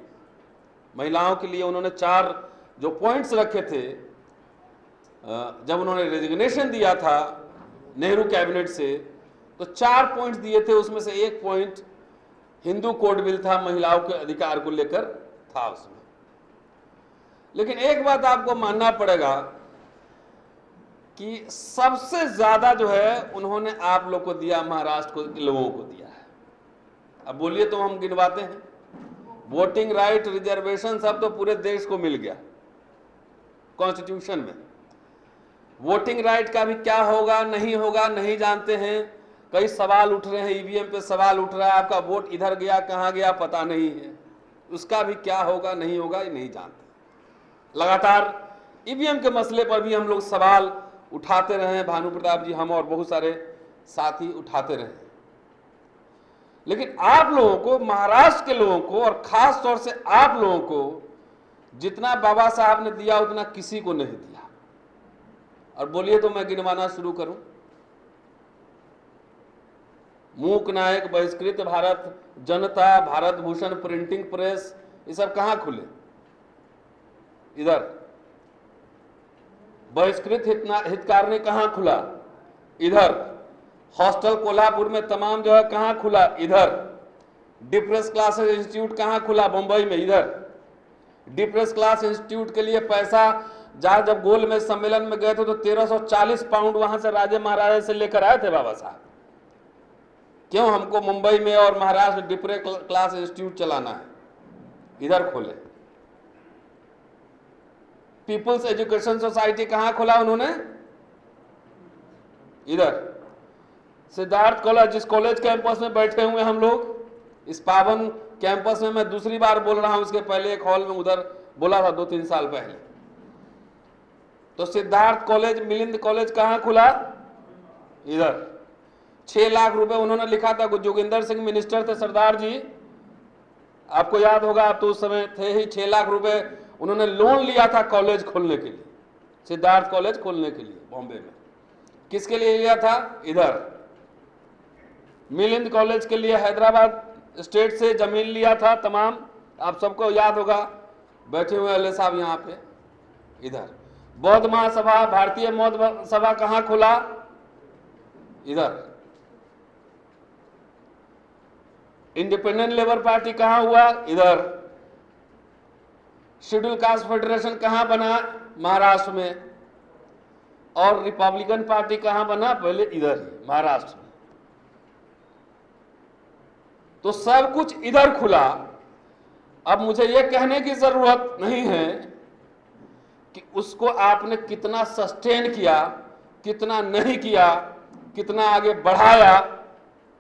महिलाओं के लिए उन्होंने 4 जो पॉइंट्स रखे थे, जब उन्होंने रेजिग्नेशन दिया था नेहरू कैबिनेट से, तो 4 पॉइंट्स दिए थे। उसमें से एक पॉइंट हिंदू कोड बिल था, महिलाओं के अधिकार को लेकर था उसमें। लेकिन एक बात आपको मानना पड़ेगा कि सबसे ज्यादा जो है उन्होंने आप लोग को दिया, महाराष्ट्र को, लोगों को दिया है। अब बोलिए तो हम गिनवाते हैं। वोटिंग राइट, रिजर्वेशन सब तो पूरे देश को मिल गया कॉन्स्टिट्यूशन में। वोटिंग राइट का भी क्या होगा नहीं जानते हैं। कई सवाल उठ रहे हैं, ईवीएम पे सवाल उठ रहा है, आपका वोट इधर गया कहां गया पता नहीं है। उसका भी क्या होगा ये नहीं जानते। लगातार ईवीएम के मसले पर भी हम लोग सवाल उठाते रहे हैं, भानु प्रताप जी, हम और बहुत सारे साथी उठाते रहे। लेकिन आप लोगों को, महाराष्ट्र के लोगों को, और खास तौर से आप लोगों को जितना बाबा साहब ने दिया उतना किसी को नहीं दिया। और बोलिए तो मैं गिनवाना शुरू करूं। मूक नायक, बहिष्कृत भारत जनता, भारत भूषण प्रिंटिंग प्रेस, ये सब कहां खुले? इधर। बहिष्कृत हितकारणी कहां खुला? इधर। हॉस्टल कोल्हापुर में तमाम जो है कहां खुला? इधर। डिप्रेस क्लासेस इंस्टीट्यूट कहां खुला? मुंबई में, इधर। डिप्रेस क्लास इंस्टीट्यूट के लिए पैसा जहां जब गोल में सम्मेलन में गए थे तो 1340 पाउंड वहां से राजे महाराजे से लेकर आए थे बाबा साहब। क्यों हमको मुंबई में और महाराष्ट्र डिप्रेस क्लास इंस्टीट्यूट चलाना है? इधर खोले। पीपुल्स एजुकेशन सोसाइटी कहां खोला उन्होंने? इधर। सिद्धार्थ कॉलेज, जिस कॉलेज कैंपस में बैठे हुए हम लोग, इस पावन कैंपस में, मैं दूसरी बार बोल रहा हूं, इसके पहले एक हॉल में उधर बोला था 2-3 साल पहले। तो सिद्धार्थ कॉलेज, मिलिंद कॉलेज कहां खुला? इधर। 6 लाख रुपए उन्होंने लिखा था, जोगिंदर सिंह मिनिस्टर थे सरदार जी, आपको याद होगा, आप तो उस समय थे ही। 6 लाख रुपए उन्होंने लोन लिया था कॉलेज खोलने के लिए, सिद्धार्थ कॉलेज खोलने के लिए बॉम्बे में। किसके लिए लिया था? इधर। मिलिंद कॉलेज के लिए हैदराबाद स्टेट से जमीन लिया था तमाम, आप सबको याद होगा, बैठे हुए अले साहब यहाँ पे। इधर। बौद्ध महासभा, भारतीय बौद्ध सभा कहां खुला? इधर। इंडिपेंडेंट लेबर पार्टी कहां हुआ? इधर। शेड्यूल कास्ट फेडरेशन कहां बना? महाराष्ट्र में। और रिपब्लिकन पार्टी कहां बना? पहले इधर ही, महाराष्ट्र में। तो सब कुछ इधर खुला। अब मुझे यह कहने की जरूरत नहीं है कि उसको आपने कितना सस्टेन किया, कितना नहीं किया, कितना आगे बढ़ाया,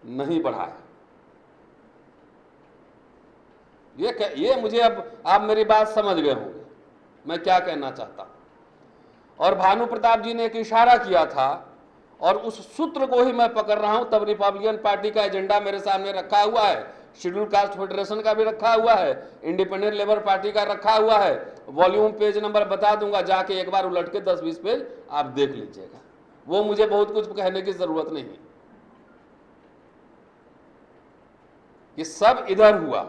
नहीं बढ़ाया। ये मुझे, अब आप मेरी बात समझ गए होंगे मैं क्या कहना चाहता हूं। और भानु प्रताप जी ने एक इशारा किया था और उस सूत्र को ही मैं पकड़ रहा हूं। तब रिपब्लिकन पार्टी का एजेंडा मेरे सामने रखा हुआ है, शेड्यूल कास्ट फेडरेशन का भी रखा हुआ है, इंडिपेंडेंट लेबर पार्टी का रखा हुआ है। वॉल्यूम पेज नंबर बता दूंगा, जाके एक बार उलट के 10-20 पेज आप देख लीजिएगा। वो मुझे बहुत कुछ कहने की जरूरत नहीं है। ये सब इधर हुआ।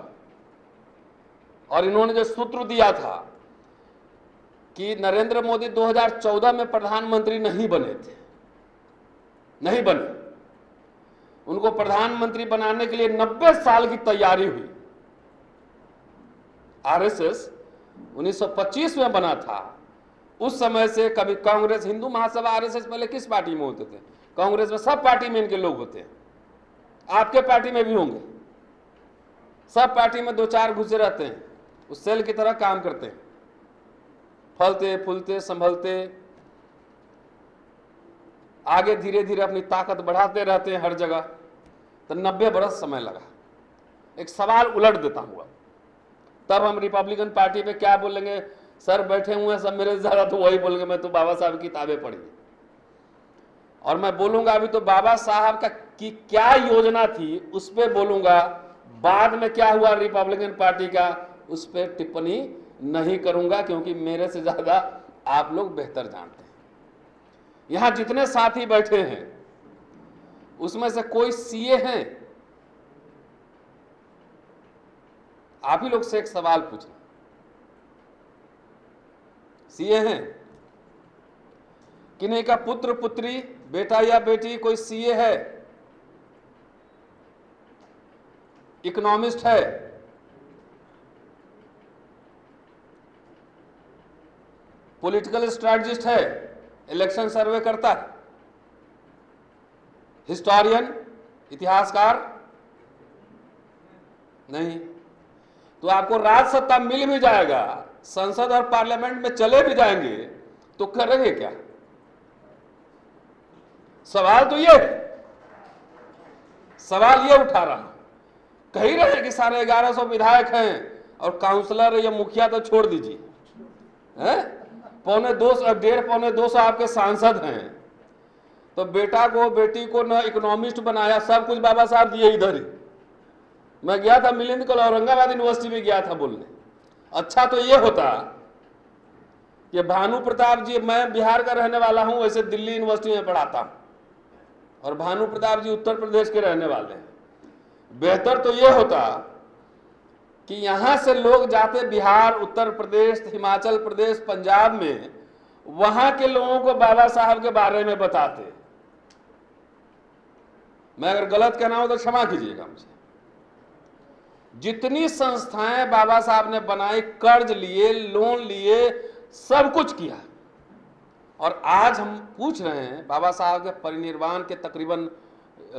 और इन्होंने जो सूत्र दिया था कि नरेंद्र मोदी 2014 में प्रधानमंत्री नहीं बने थे, नहीं बने, उनको प्रधानमंत्री बनाने के लिए 90 साल की तैयारी हुई। आरएसएस 1925 में बना था। उस समय से कभी कांग्रेस, हिंदू महासभा, आरएसएस पहले किस पार्टी में होते थे? कांग्रेस में। सब पार्टी में इनके लोग होते हैं, आपके पार्टी में भी होंगे। सब पार्टी में 2-4 घुसे रहते हैं, उस सेल की तरह काम करते हैं, फलते फूलते संभलते। आगे धीरे धीरे अपनी ताकत बढ़ाते रहते हैं हर जगह। तो 90 बरस समय लगा। एक सवाल उलट देता हूँ, तब हम रिपब्लिकन पार्टी पे क्या बोलेंगे, सर बैठे हुए हैं सब मेरे से ज्यादा, तो वही बोलेंगे मैं तो बाबा साहब की किताबें पढ़ी। और मैं बोलूंगा अभी तो बाबा साहब का की क्या योजना थी उस पर बोलूंगा, बाद में क्या हुआ रिपब्लिकन पार्टी का उस पर टिप्पणी नहीं करूंगा, क्योंकि मेरे से ज्यादा आप लोग बेहतर जानते हैं। यहां जितने साथी बैठे हैं उसमें से कोई सीए हैं? आप ही लोग से एक सवाल पूछना, सीए हैं? किन्हीं का पुत्र पुत्री, बेटा या बेटी कोई सीए है, इकोनॉमिस्ट है, पॉलिटिकल स्ट्रैटेजिस्ट है, इलेक्शन सर्वे करता है, हिस्टोरियन, इतिहासकार? नहीं। तो आपको राज सत्ता मिल भी जाएगा, संसद और पार्लियामेंट में चले भी जाएंगे, तो करेंगे क्या? सवाल तो ये है, सवाल ये उठा रहा हूं। कह रहे हैं कि 1150 विधायक हैं और काउंसलर या मुखिया तो छोड़ दीजिए, पौने 200 आपके सांसद हैं। तो बेटा को बेटी को न इकोनॉमिस्ट बनाया, सब कुछ बाबा साहब दिए इधर ही। मैं गया था मिलिंद कॉलेज औरंगाबाद यूनिवर्सिटी में गया था बोलने। अच्छा तो ये होता कि भानु प्रताप जी, मैं बिहार का रहने वाला हूं, वैसे दिल्ली यूनिवर्सिटी में पढ़ाता हूं, और भानु प्रताप जी उत्तर प्रदेश के रहने वाले हैं। बेहतर तो ये होता कि यहां से लोग जाते बिहार, उत्तर प्रदेश, हिमाचल प्रदेश, पंजाब में, वहां के लोगों को बाबा साहब के बारे में बताते। मैं अगर गलत कहना हो तो क्षमा कीजिएगा मुझे। जितनी संस्थाएं बाबा साहब ने बनाई, कर्ज लिए, लोन लिए, सब कुछ किया। और आज हम पूछ रहे हैं बाबा साहब के परिनिर्वाण के तकरीबन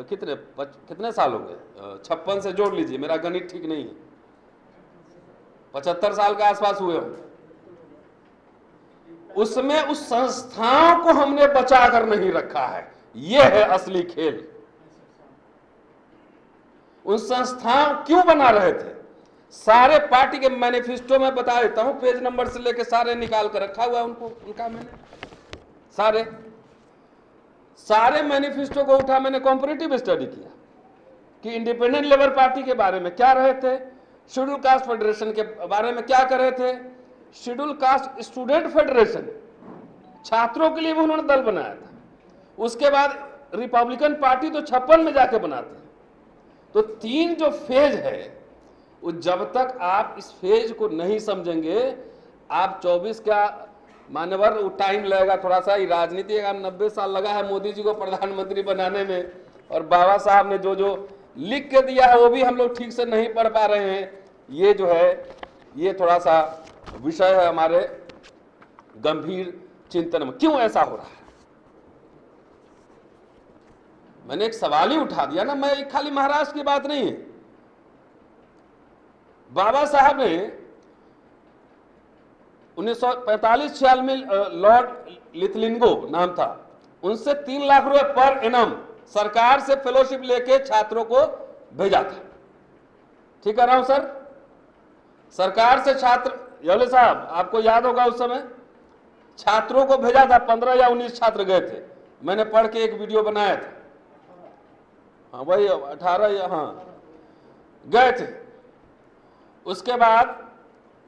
कितने साल हो गए? 56 से जोड़ लीजिए, मेरा गणित ठीक नहीं है, 75 साल के आसपास हुए होंगे। उसमें उस संस्थाओं को हमने बचा कर नहीं रखा है, यह है असली खेल। उन संस्थाओं क्यों बना रहे थे? सारे पार्टी के मैनिफेस्टो में बता देता हूं, पेज नंबर से लेकर सारे निकाल कर रखा हुआ है उनका मैंने सारे मैनिफेस्टो को उठा, मैंने कॉम्परेटिव स्टडी किया कि इंडिपेंडेंट लेबर पार्टी के बारे में क्या रहे थे, शेड्यूल कास्ट फेडरेशन के बारे में क्या कर रहे थे, शेड्यूल कास्ट स्टूडेंट फेडरेशन, छात्रों के लिए भी उन्होंने दल बनाया था। उसके बाद रिपब्लिकन पार्टी तो 56 में जाके बनाते। तो 3 जो फेज है, वो जब तक आप इस फेज को नहीं समझेंगे, आप 24 का मान्यवर, वो टाइम लगेगा थोड़ा सा। राजनीति का 90 साल लगा है मोदी जी को प्रधानमंत्री बनाने में, और बाबा साहब ने जो जो लिख के दिया है वो भी हम लोग ठीक से नहीं पढ़ पा रहे हैं। ये जो है, ये थोड़ा सा विषय है हमारे गंभीर चिंतन में। क्यों ऐसा हो रहा है? मैंने एक सवाल ही उठा दिया ना, मैं खाली महाराष्ट्र की बात नहीं है। बाबा साहब ने 1945-46 में लॉर्ड लिथलिंगो नाम था, उनसे 3 लाख रुपए पर एनम सरकार से फेलोशिप लेके छात्रों को भेजा था। ठीक कह रहा हूं सर? सरकार से छात्र, योले साहब आपको याद होगा उस समय छात्रों को भेजा था। 15 या 19 छात्र गए थे, मैंने पढ़ के एक वीडियो बनाया था। हाँ वही 18 या हाँ गए थे। उसके बाद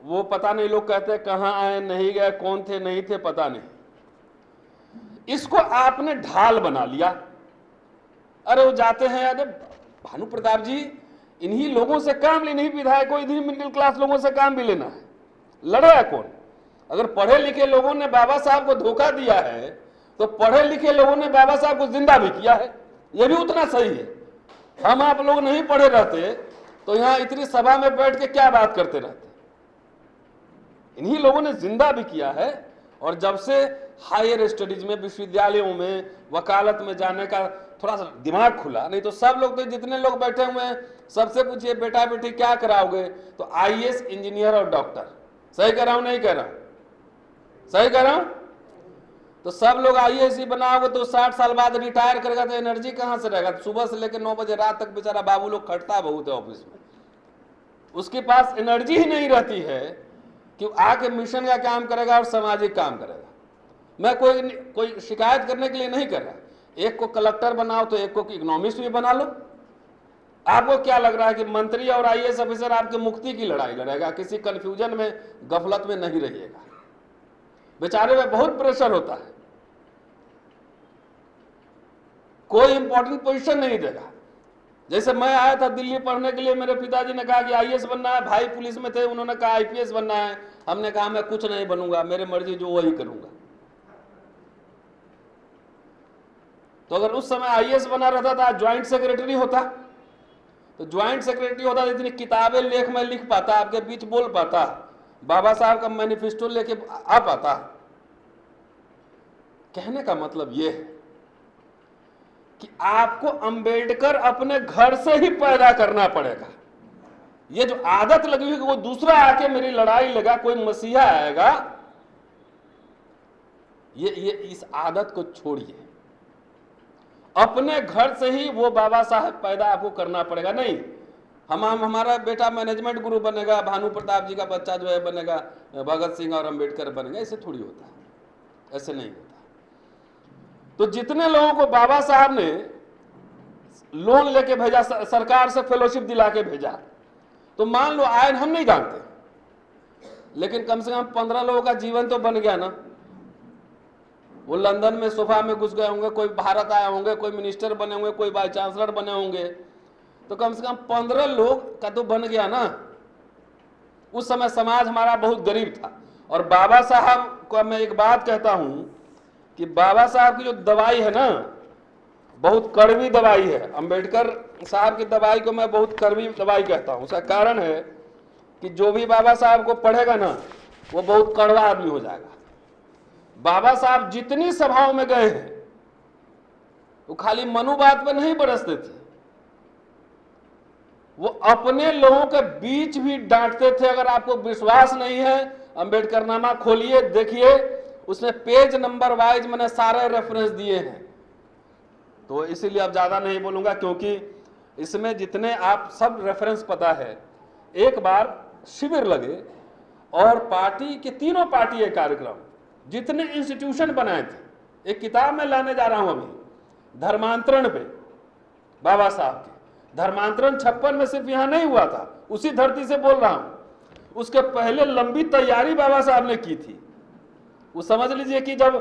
वो पता नहीं, लोग कहते हैं कहाँ आए, नहीं गए, कौन थे नहीं थे पता नहीं। इसको आपने ढाल बना लिया। अरे वो जाते हैं, अरे भानु प्रताप जी इन्हीं लोगों से काम लेने, विधायक को इन्हीं मिडिल क्लास लोगों से काम भी लेना है। लड़ रहा है कौन? अगर पढ़े लिखे लोगों ने बाबा साहब को धोखा दिया है, तो पढ़े लिखे लोगों ने बाबा साहब को जिंदा भी किया है, यह भी उतना सही है। हम आप लोग नहीं पढ़े रहते तो यहां इतनी सभा में बैठ के क्या बात करते रहते? इन्हीं लोगों ने जिंदा भी किया है। और जब से हायर स्टडीज में, विश्वविद्यालयों में, वकालत में जाने का थोड़ा सा दिमाग खुला, नहीं तो सब लोग तो जितने लोग बैठे हुए हैं सबसे पूछिए बेटा बेटी क्या कराओगे, तो आईएएस, इंजीनियर और डॉक्टर। सही कह रहा हूं नहीं कह रहा हूं? सही कह रहा हूं? तो सब लोग आईएएस ही बनाओगे तो 60 साल बाद रिटायर करेगा तो एनर्जी कहाँ से रहेगा? सुबह से लेकर 9 बजे रात तक बेचारा बाबू लोग खटता बहुत है ऑफिस में, उसके पास एनर्जी ही नहीं रहती है कि आके मिशन का काम करेगा और सामाजिक काम करेगा। मैं कोई शिकायत करने के लिए नहीं कर रहा, एक को कलेक्टर बनाओ तो एक को इकोनॉमिस्ट भी बना लो। आपको क्या लग रहा है कि मंत्री और आईएएस ऑफिसर आपके मुक्ति की लड़ाई लड़ेगा? किसी कंफ्यूजन में, गफलत में नहीं रहिएगा। बेचारे में बहुत प्रेशर होता है, कोई इंपॉर्टेंट पोजीशन नहीं देगा। जैसे मैं आया था दिल्ली पढ़ने के लिए, मेरे पिताजी ने कहा कि आईएएस बनना है, भाई पुलिस में थे, उन्होंने कहा आईपीएस बनना है। हमने कहा मैं कुछ नहीं बनूंगा, मेरे मर्जी जो वही करूंगा। तो अगर उस समय आईएएस बना रहता था, ज्वाइंट सेक्रेटरी होता, तो ज्वाइंट सेक्रेटरी होता, इतनी किताबें लेख में लिख पाता, आपके बीच बोल पाता, बाबा साहब का मैनिफेस्टो लेके आ पाता। कहने का मतलब यह है कि आपको अंबेडकर अपने घर से ही पैदा करना पड़ेगा। ये जो आदत लगी हुई कि वो दूसरा आके मेरी लड़ाई लगा, कोई मसीहा आएगा, ये इस आदत को छोड़िए। अपने घर से ही वो बाबा साहब पैदा आपको करना पड़ेगा। नहीं हमारा बेटा मैनेजमेंट गुरु बनेगा, भानु प्रताप जी का बच्चा जो है बनेगा भगत सिंह और अंबेडकर बनेगा, ऐसे थोड़ी होता है, ऐसे नहीं होता। तो जितने लोगों को बाबा साहब ने लोन लेके भेजा, सरकार से फेलोशिप दिला के भेजा, तो मान लो आए, हम नहीं जानते, लेकिन कम से कम 15 लोगों का जीवन तो बन गया ना। वो लंदन में सोफा में घुस गए होंगे, कोई भारत आए होंगे, कोई मिनिस्टर बने होंगे, कोई वाइस चांसलर बने होंगे, तो कम से कम 15 लोग का तो बन गया ना। उस समय समाज हमारा बहुत गरीब था। और बाबा साहब को मैं एक बात कहता हूं कि बाबा साहब की जो दवाई है ना, बहुत कड़वी दवाई है। अंबेडकर साहब की दवाई को मैं बहुत कड़वी दवाई कहता हूं। उसका कारण है कि जो भी बाबा साहब को पढ़ेगा ना, वो बहुत कड़वा आदमी हो जाएगा। बाबा साहब जितनी सभाओं में गए हैं, वो खाली मनुवाद पर नहीं बरसते थे, वो अपने लोगों के बीच भी डांटते थे। अगर आपको विश्वास नहीं है, अंबेडकरनामा खोलिए, देखिए, उसने पेज नंबर वाइज मैंने सारे रेफरेंस दिए हैं। तो इसीलिए अब ज्यादा नहीं बोलूंगा, क्योंकि इसमें जितने आप सब रेफरेंस पता है। एक बार शिविर लगे और पार्टी के तीनों पार्टी के कार्यक्रम, जितने इंस्टीट्यूशन बनाए थे, एक किताब में लाने जा रहा हूं अभी, धर्मांतरण पे बाबा साहब के। धर्मांतरण 56 में सिर्फ यहां नहीं हुआ था, उसी धरती से बोल रहा हूं। उसके पहले लंबी तैयारी बाबा साहब ने की थी। वो समझ लीजिए कि जब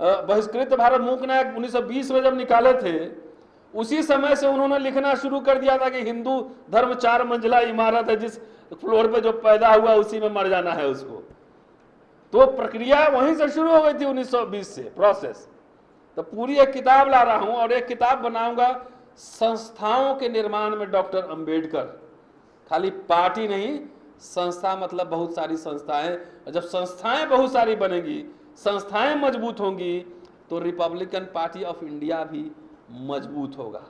बहिष्कृत भारत मूक नायक 1920 में जब निकाले थे, उसी समय से उन्होंने लिखना शुरू कर दिया था कि हिंदू धर्म 4 मंजिला इमारत है, जिस फ्लोर पे जो पैदा हुआ उसी में मर जाना है उसको। तो प्रक्रिया वहीं से शुरू हो गई थी 1920 से, प्रोसेस। तो पूरी एक किताब ला रहा हूं और एक किताब बनाऊंगा संस्थाओं के निर्माण में डॉक्टर अंबेडकर। खाली पार्टी नहीं, संस्था, मतलब बहुत सारी संस्थाएं। जब संस्थाएं बहुत सारी बनेगी, संस्थाएं मजबूत होंगी, तो रिपब्लिकन पार्टी ऑफ इंडिया भी मजबूत होगा,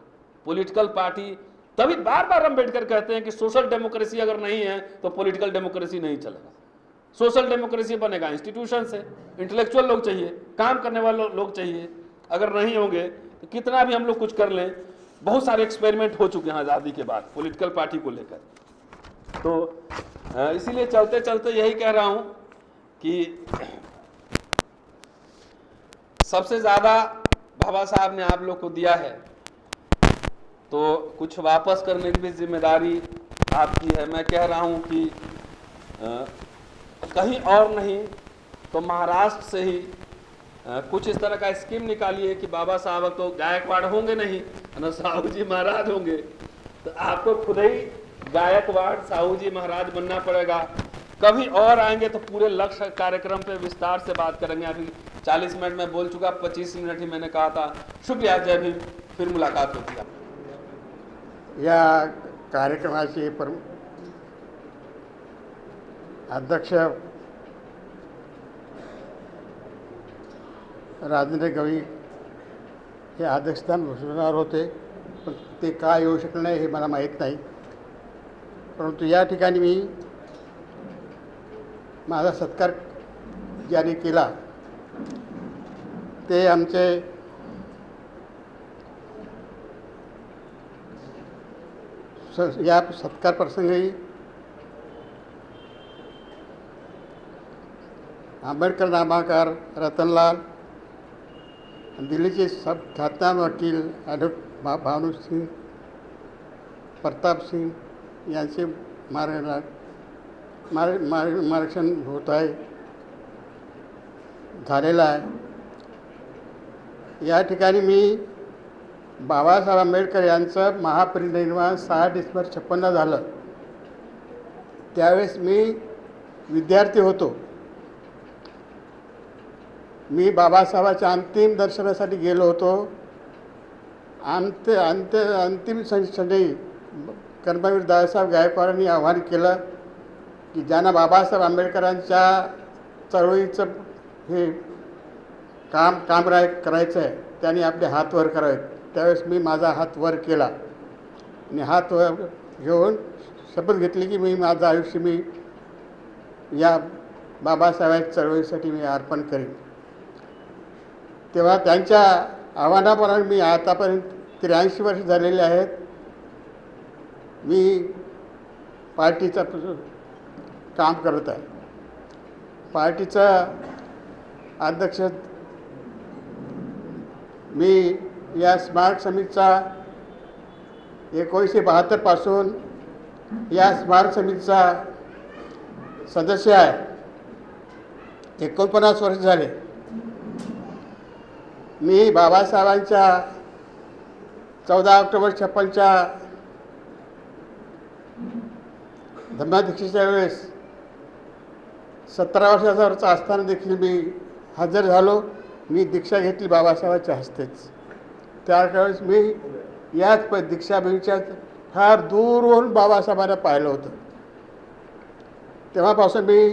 पॉलिटिकल पार्टी। तभी बार बार अंबेडकर कहते हैं कि सोशल डेमोक्रेसी अगर नहीं है तो पॉलिटिकल डेमोक्रेसी नहीं चलेगा। सोशल डेमोक्रेसी बनेगा इंस्टीट्यूशन से, इंटेलेक्चुअल लोग चाहिए, काम करने वाले लोग चाहिए। अगर नहीं होंगे तो कितना भी हम लोग कुछ कर लें। बहुत सारे एक्सपेरिमेंट हो चुके हैं आज़ादी के बाद पॉलिटिकल पार्टी को लेकर। तो इसीलिए चलते चलते यही कह रहा हूं कि सबसे ज़्यादा बाबा साहब ने आप लोग को दिया है, तो कुछ वापस करने की भी जिम्मेदारी आपकी है। मैं कह रहा हूं कि कहीं और नहीं तो महाराष्ट्र से ही कुछ इस तरह का स्कीम निकालिए कि बाबा साहब तो गायकवाड़ होंगे नहीं, ना साहू जी महाराज होंगे, तो आपको खुद ही गायकवाड़ साहू जी महाराज बनना पड़ेगा। कभी और आएंगे तो पूरे लक्ष्य कार्यक्रम पे विस्तार से बात करेंगे। अभी 40 मिनट में बोल चुका, 25 मिनट ही मैंने कहा था। शुक्रिया, जय भीम, फिर मुलाकात होती है। या कार्यक्रमाचे अध्यक्ष राजेंद्र गवई हे अध्यक्षस्थान भूषवणार होते, पण ते का येऊ शकले नाही हे मला माहीत नाही। परंतु या ठिकाणी मी माझा सत्कार ज्याने केला ते आमचे या सत्कार प्रसंगी आंबेडकर नामाकार रतनलाल, दिल्लीचे सब ख्यातनाम वकील ॲडव्होकेट भानू सिंग, प्रताप सिंग यांचे मार्गदर्शन होत आहे, झालेलं आहे. या ठिकाणी मी बाबासाहेब आंबेडकर यांचं महापरिनिर्वाण 6 डिसेंबर 56 झालं. त्यावेळेस मी विद्यार्थी होतो. मी बाबासाहेबाच्या अंतिम दर्शनासाठी गेलो होतो. अंतिम क्षणी कर्मवीर दादासाहेब गायकवाडांनी आवाहन केलं की ज्यांना बाबासाहेब आंबेडकरांच्या चळवळीचं हे काम करायचं आहे त्यांनी आपले हात वर करावेत. त्यावेळेस मी माझा हात वर केला आणि हात वर घेऊन शपथ घेतली की मी माझं आयुष्य मी या बाबासाहेबांच्या चळवळीसाठी मी अर्पण करेन. तेव्हा त्यांच्या आव्हानाप्रमाणे मी आतापर्यंत 83 वर्ष झालेले आहेत. मी पार्टीचं काम करत आहे. पार्टीचा अध्यक्ष मी या स्मारक समितीचा 1972 पासून या स्मारक समितीचा सदस्य आहे. 49 वर्ष झाले. मी बाबासाहेबांच्या 14 ऑक्टोबर 56च्या धम्मदीक्षेच्या वेळेस 17 वर्षाचा असताना देखील मी हजर झालो. मी दीक्षा घेतली बाबासाहेबांच्या हस्तेच. त्यावेळेस मी याच दीक्षाभूमीच्या फार दूरवरून बाबासाहेबांना पाहिलं होतं. तेव्हापासून मी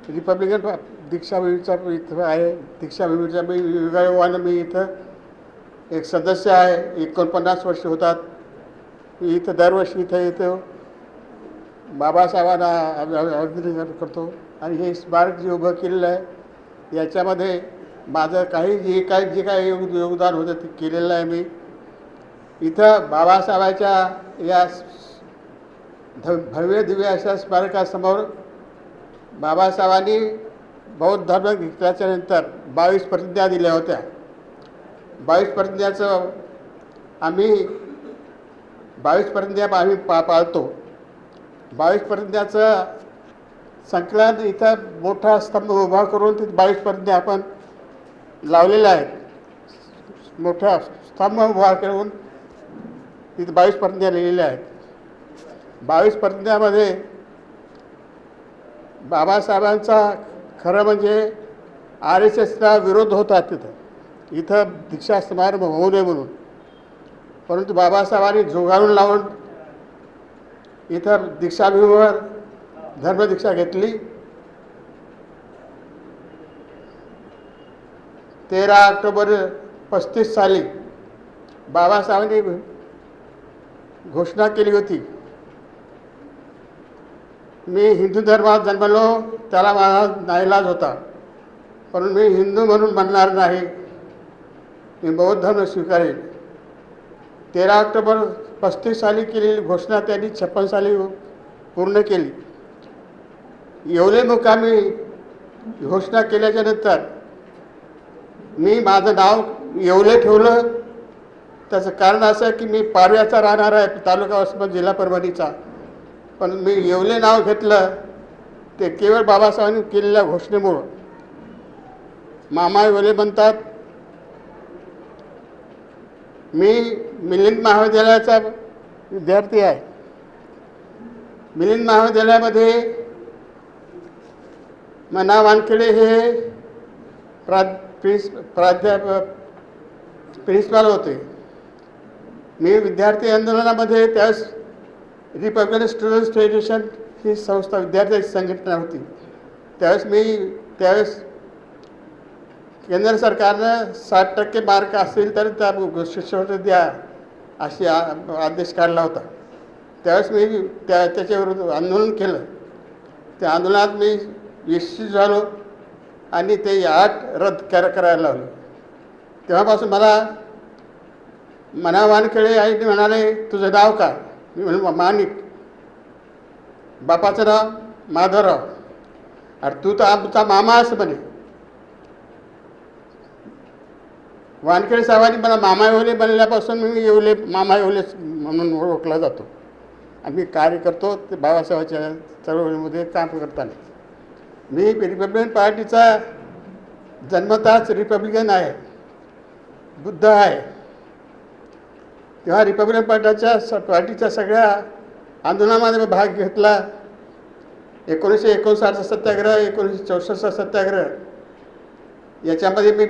रिपब्लिकन दीक्षाभूमीचा इथं आहे. दीक्षाभूमीच्या मी योगायोगानं मी इथं एक सदस्य आहे. 49 वर्ष होतात. मी इथं दरवर्षी इथं येतो, बाबासाहेबांना अभिवादन करतो. आणि हे स्मारक जे उभं केलेलं आहे याच्यामध्ये माझं जे काही योगदान होतं ते केलेलं आहे. मी इथं बाबासाहेबांच्या या भव्य दिव्य अशा स्मारकासमोर बाबासाहेबांनी बौद्ध धर्म घेतल्याच्या नंतर 22 प्रतिज्ञा दिल्या होत्या. 22 प्रतिज्ञाचं आम्ही 22 प्रतिज्ञा आम्ही पाळतो. 22 प्रतिज्ञाचं संकलन इथं मोठा स्तंभ उभा करून तिथे 22 प्रतिज्ञा आपण लावलेल्या आहेत. मोठा स्तंभ उभा करून तिथे 22 प्रतिज्ञा लिहिलेल्या आहेत. 22 प्रतिज्ञामध्ये बाबासाहेबांचा खरं म्हणजे RSSला विरोध होता इथं दीक्षा समारंभ होऊ नये म्हणून. परंतु बाबासाहेबांनी जुगारून लावून इथं दीक्षाभूमीवर धर्मदीक्षा घेतली. 13 ऑक्टोबर 35 साली बाबासाहेबांनी घोषणा केली होती, मी हिंदू धर्मात जन्मलो, त्याला माझा नाईलाज होता, पण मी हिंदू म्हणून म्हणणार नाही, मी बौद्ध धर्म स्वीकारेन. 13 ऑक्टोबर 35 साली केलेली घोषणा त्यांनी 56 साली पूर्ण केली. येवले मुकामी घोषणा केल्याच्या नंतर मी माझं नाव येवले ठेवलं. त्याचं कारण असं आहे की मी पारव्याचा राहणार आहे, तालुका वसमत, जिल्हा परभणीचा. पण मी येवले नाव घेतलं ते केवळ बाबासाहेबांनी केलेल्या घोषणेमुळं. मामा येवले म्हणतात. मी मिलिंद महाविद्यालयाचा विद्यार्थी आहे. मिलिंद महाविद्यालयामध्ये मना वानखेडे हे प्रिन्सिपाल होते. मी विद्यार्थी आंदोलनामध्ये त्यावेळेस रिपब्लिकन स्टुडंट्स फेडरेशन ही संस्था विद्यार्थ्यांची संघटना होती. त्यावेळेस केंद्र सरकारनं 60% मार्क असतील तर त्या शिष्यवृत्ती द्या अशी आदेश काढला होता. त्यावेळेस मी त्याच्या विरुद्ध आंदोलन केलं. त्या आंदोलनात मी यशस्वी झालो आणि ते अट रद्द करायला लावली. तेव्हापासून मला वानखेडे आईने म्हणाले, तुझं नाव काय? मी म्हणून माणिक. बापाचं नाव माधवराव. अरे तू तर आमचा मामा असं म्हणे. वानखेडे साहेबांनी मला मामा येवले बनल्यापासून मी येवले मामा येवले म्हणून ओळखला जातो. आम्ही कार्य करतो ते बाबासाहेबांच्या चळवळीमध्ये काम करताना. मी रिपब्लिकन पार्टीचा जन्मताच रिपब्लिकन आहे, बुद्ध आहे. तेव्हा रिपब्लिकन पार्टीच्या सगळ्या आंदोलनामध्ये भाग घेतला. 1959 सत्याग्रह, 1964 सत्याग्रह याच्यामध्ये मी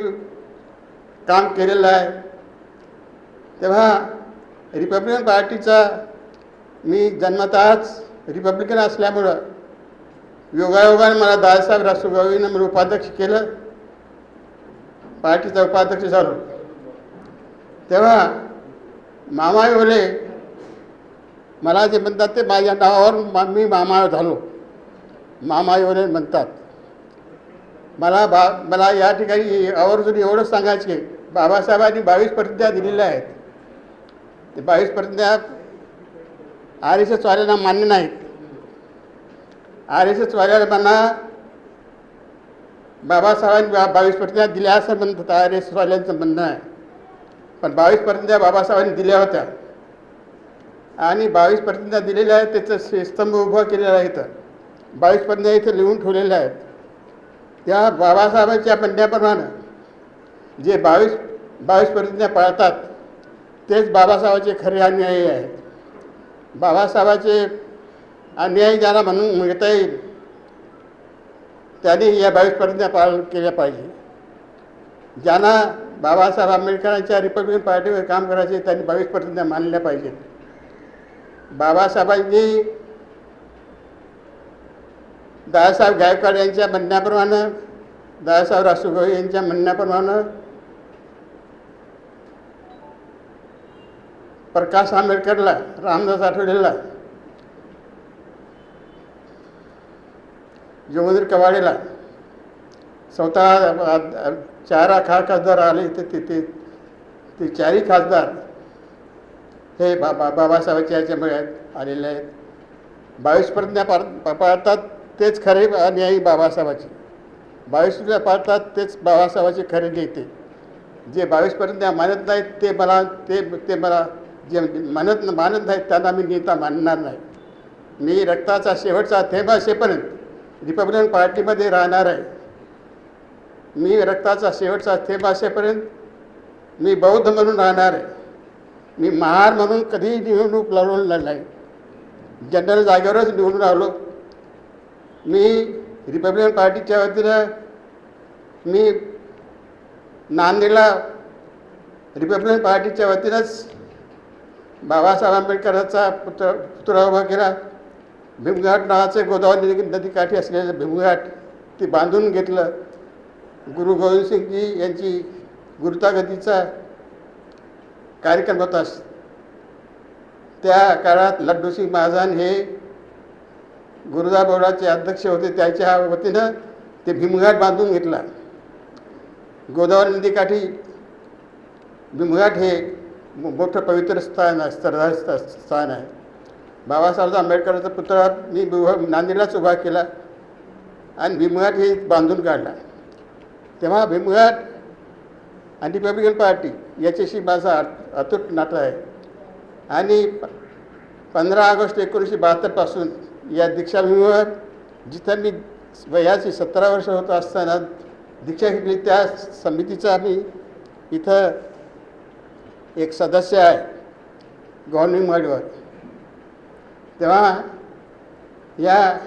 काम केलेलं आहे. तेव्हा रिपब्लिकन पार्टीचा मी जन्मताच रिपब्लिकन असल्यामुळं योगायोगाने मला दादासाहेब रासुगावीनं मला उपाध्यक्ष केलं, पार्टीचा उपाध्यक्ष झालो. तेव्हा मामा येवले मला जे म्हणतात ते माझ्या नावावर मी मामा झालो. मामा येवले म्हणतात. मला या ठिकाणी आवर्जून एवढंच सांगायचे, बाबासाहेबांनी 22 प्रतिज्ञा दिलेल्या आहेत. ते 22 प्रतिज्ञा RSS वाल्यांना मान्य नाहीत. RSS वाल्यांना बाबासाहेबांनी 22 प्रतिज्ञा दिल्या असं म्हणतात, RSS वाल्यांचं म्हणणं आहे. पण 22 प्रतिज्ञा बाबासाहेबांनी दिल्या होत्या आणि 22 प्रतिज्ञा दिलेल्या आहेत. त्याचं स्तंभ उभं केलेलं आहे. इथं 22 प्रतिज्ञा इथं लिहून ठेवलेल्या आहेत. त्या बाबासाहेबांच्या म्हणण्याप्रमाणे जे 22 प्रतिज्ञा पाळतात तेच बाबासाहेबांचे खरे अनुयायी आहेत. बाबासाहेबांचे अनुयायी ज्याला म्हणून घेता येईल त्यांनी या 22 प्रतिज्ञा पालन केल्या पाहिजे. ज्यांना बाबासाहेब आंबेडकरांच्या रिपब्लिकन पार्टीवर काम करायचे त्यांनी 22 प्रतिज्ञा मानल्या पाहिजेत. बाबासाहेबांनी दादासाहेब गायकवाड यांच्या म्हणण्याप्रमाणे, दादासाहेब रासुगावी यांच्या म्हणण्याप्रमाणे प्रकाश आंबेडकरला, रामदास आठवलेला, जोगेंद्र कवाडेला स्वतः 4 खासदार आले. ते 4ही खासदार हे बाबासाहेबांच्या याच्यामुळे आलेले आहेत. 22 प्रतिज्ञा पाळतात तेच खरे अनुयायी बाबासाहेबाचे. 22 प्रतिज्ञा पाळतात तेच बाबासाहेबाचे खरे नेते. जे 22 प्रतिज्ञा मानत नाहीत ते मला जे मानत नाहीत त्यांना मी नेता मानणार नाही. मी रक्ताचा शेवटचा थेंब असेपर्यंत रिपब्लिकन पार्टीमध्ये राहणार आहे. मी रक्ताचा शेवटचा थेंब असेपर्यंत मी बौद्ध म्हणून राहणार आहे. मी महार म्हणून कधीही निवडणूक लढवणार नाही. जनरल जागेवरच निवडून आलो. मी रिपब्लिकन पार्टीच्या वतीनं मी नांदेडला रिपब्लिकन पार्टीच्या वतीनंच बाबासाहेब आंबेडकरांचा पुतळा उभा केला. भीमघाट नावाचे गोदावरी नदीकाठी असलेलं भीमघाट ते बांधून घेतलं. गुरु गोविंदसिंगजी यांची गुरुतागतीचा कार्यक्रम होता. त्या काळात लड्डूसिंग महाजन हे गुरुदास बोर्डाचे अध्यक्ष होते. त्याच्या वतीनं ते भीमघाट बांधून घेतला. गोदावरी नदीकाठी भीमघाट हे मोठं पवित्र स्थान आहे, स्थान आहे. बाबासाहेब आंबेडकरांचा पुतळा मी नांदेडलाच उभा केला आणि भीमघाट हे बांधून काढला. तेव्हा भीमघाट आणि रिपब्लिकन पार्टी याच्याशी माझा अतूट नातं आहे. आणि 15 ऑगस्ट 1972 या दीक्षाभूमीवर जिथं मी वयाची 17 वर्ष होत असताना दीक्षा घेतली त्या समितीचा मी इथं एक सदस्य आहे गव्हर्निंग वाडीवर. तेव्हा या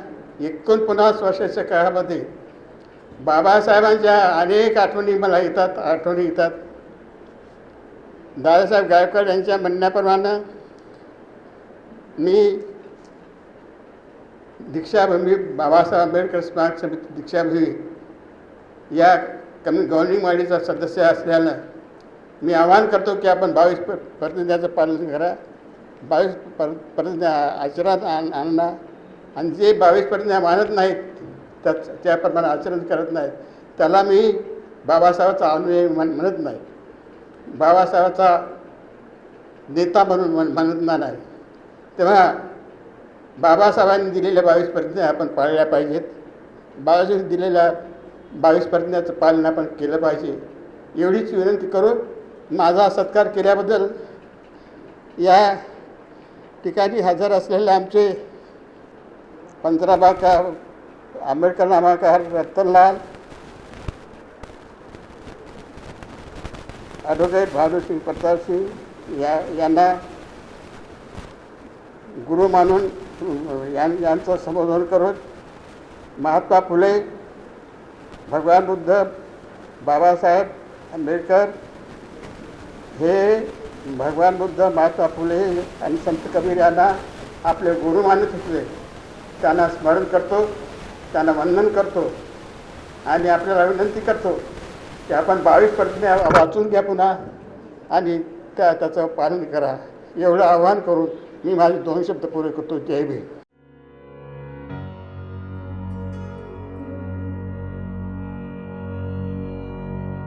49 वर्षाच्या काळामध्ये बाबासाहेबांच्या अनेक आठवणी मला येतात. दादासाहेब गायकवाड यांच्या म्हणण्याप्रमाणे मी दीक्षाभूमी बाबासाहेब आंबेडकर स्मारक समिती दीक्षाभूमी या गव्हर्निंग बॉडीचा सदस्य असल्यानं मी आवाहन करतो की आपण 22 प्रतिज्ञाचं पालन करा. 22 प्रतिज्ञा आचरणात आणा आणि जे 22 प्रतिज्ञा मानत नाहीत त्याप्रमाणे आचरण करत नाहीत त्याला मी बाबासाहेबाचा अनुयायी म्हणत नाही, बाबासाहेबाचा नेता म्हणून म्हणत नाही. तेव्हा बाबासाहेबांनी दिलेल्या 22 प्रतिज्ञा आपण पाळल्या पाहिजेत. बाबासाहेबांनी दिलेल्या 22 प्रतिज्ञाचं पालन आपण केलं पाहिजे, एवढीच विनंती करू. माझा सत्कार केल्याबद्दल या ठिकाणी हजर असलेले आमचे पंतप्रधान आंबेडकर नामाकार रतनलाल, ॲडव्होकेट भानुसिंग प्रतापसिंग यांना गुरु मानून यांचं संबोधन करून महात्मा फुले, भगवान बुद्ध, बाबासाहेब आंबेडकर हे भगवान बुद्ध, महात्मा फुले आणि संत कबीर यांना आपले गुरु मानत होते. त्यांना स्मरण करतो, त्यांना वंदन करतो आणि आपल्याला विनंती करतो की आपण 22 प्रतिज्ञा वाचून घ्या पुन्हा आणि त्याचं पालन करा. एवढं आवाहन करून मी माझे 2 शब्द पुरे करतो. जय भीम.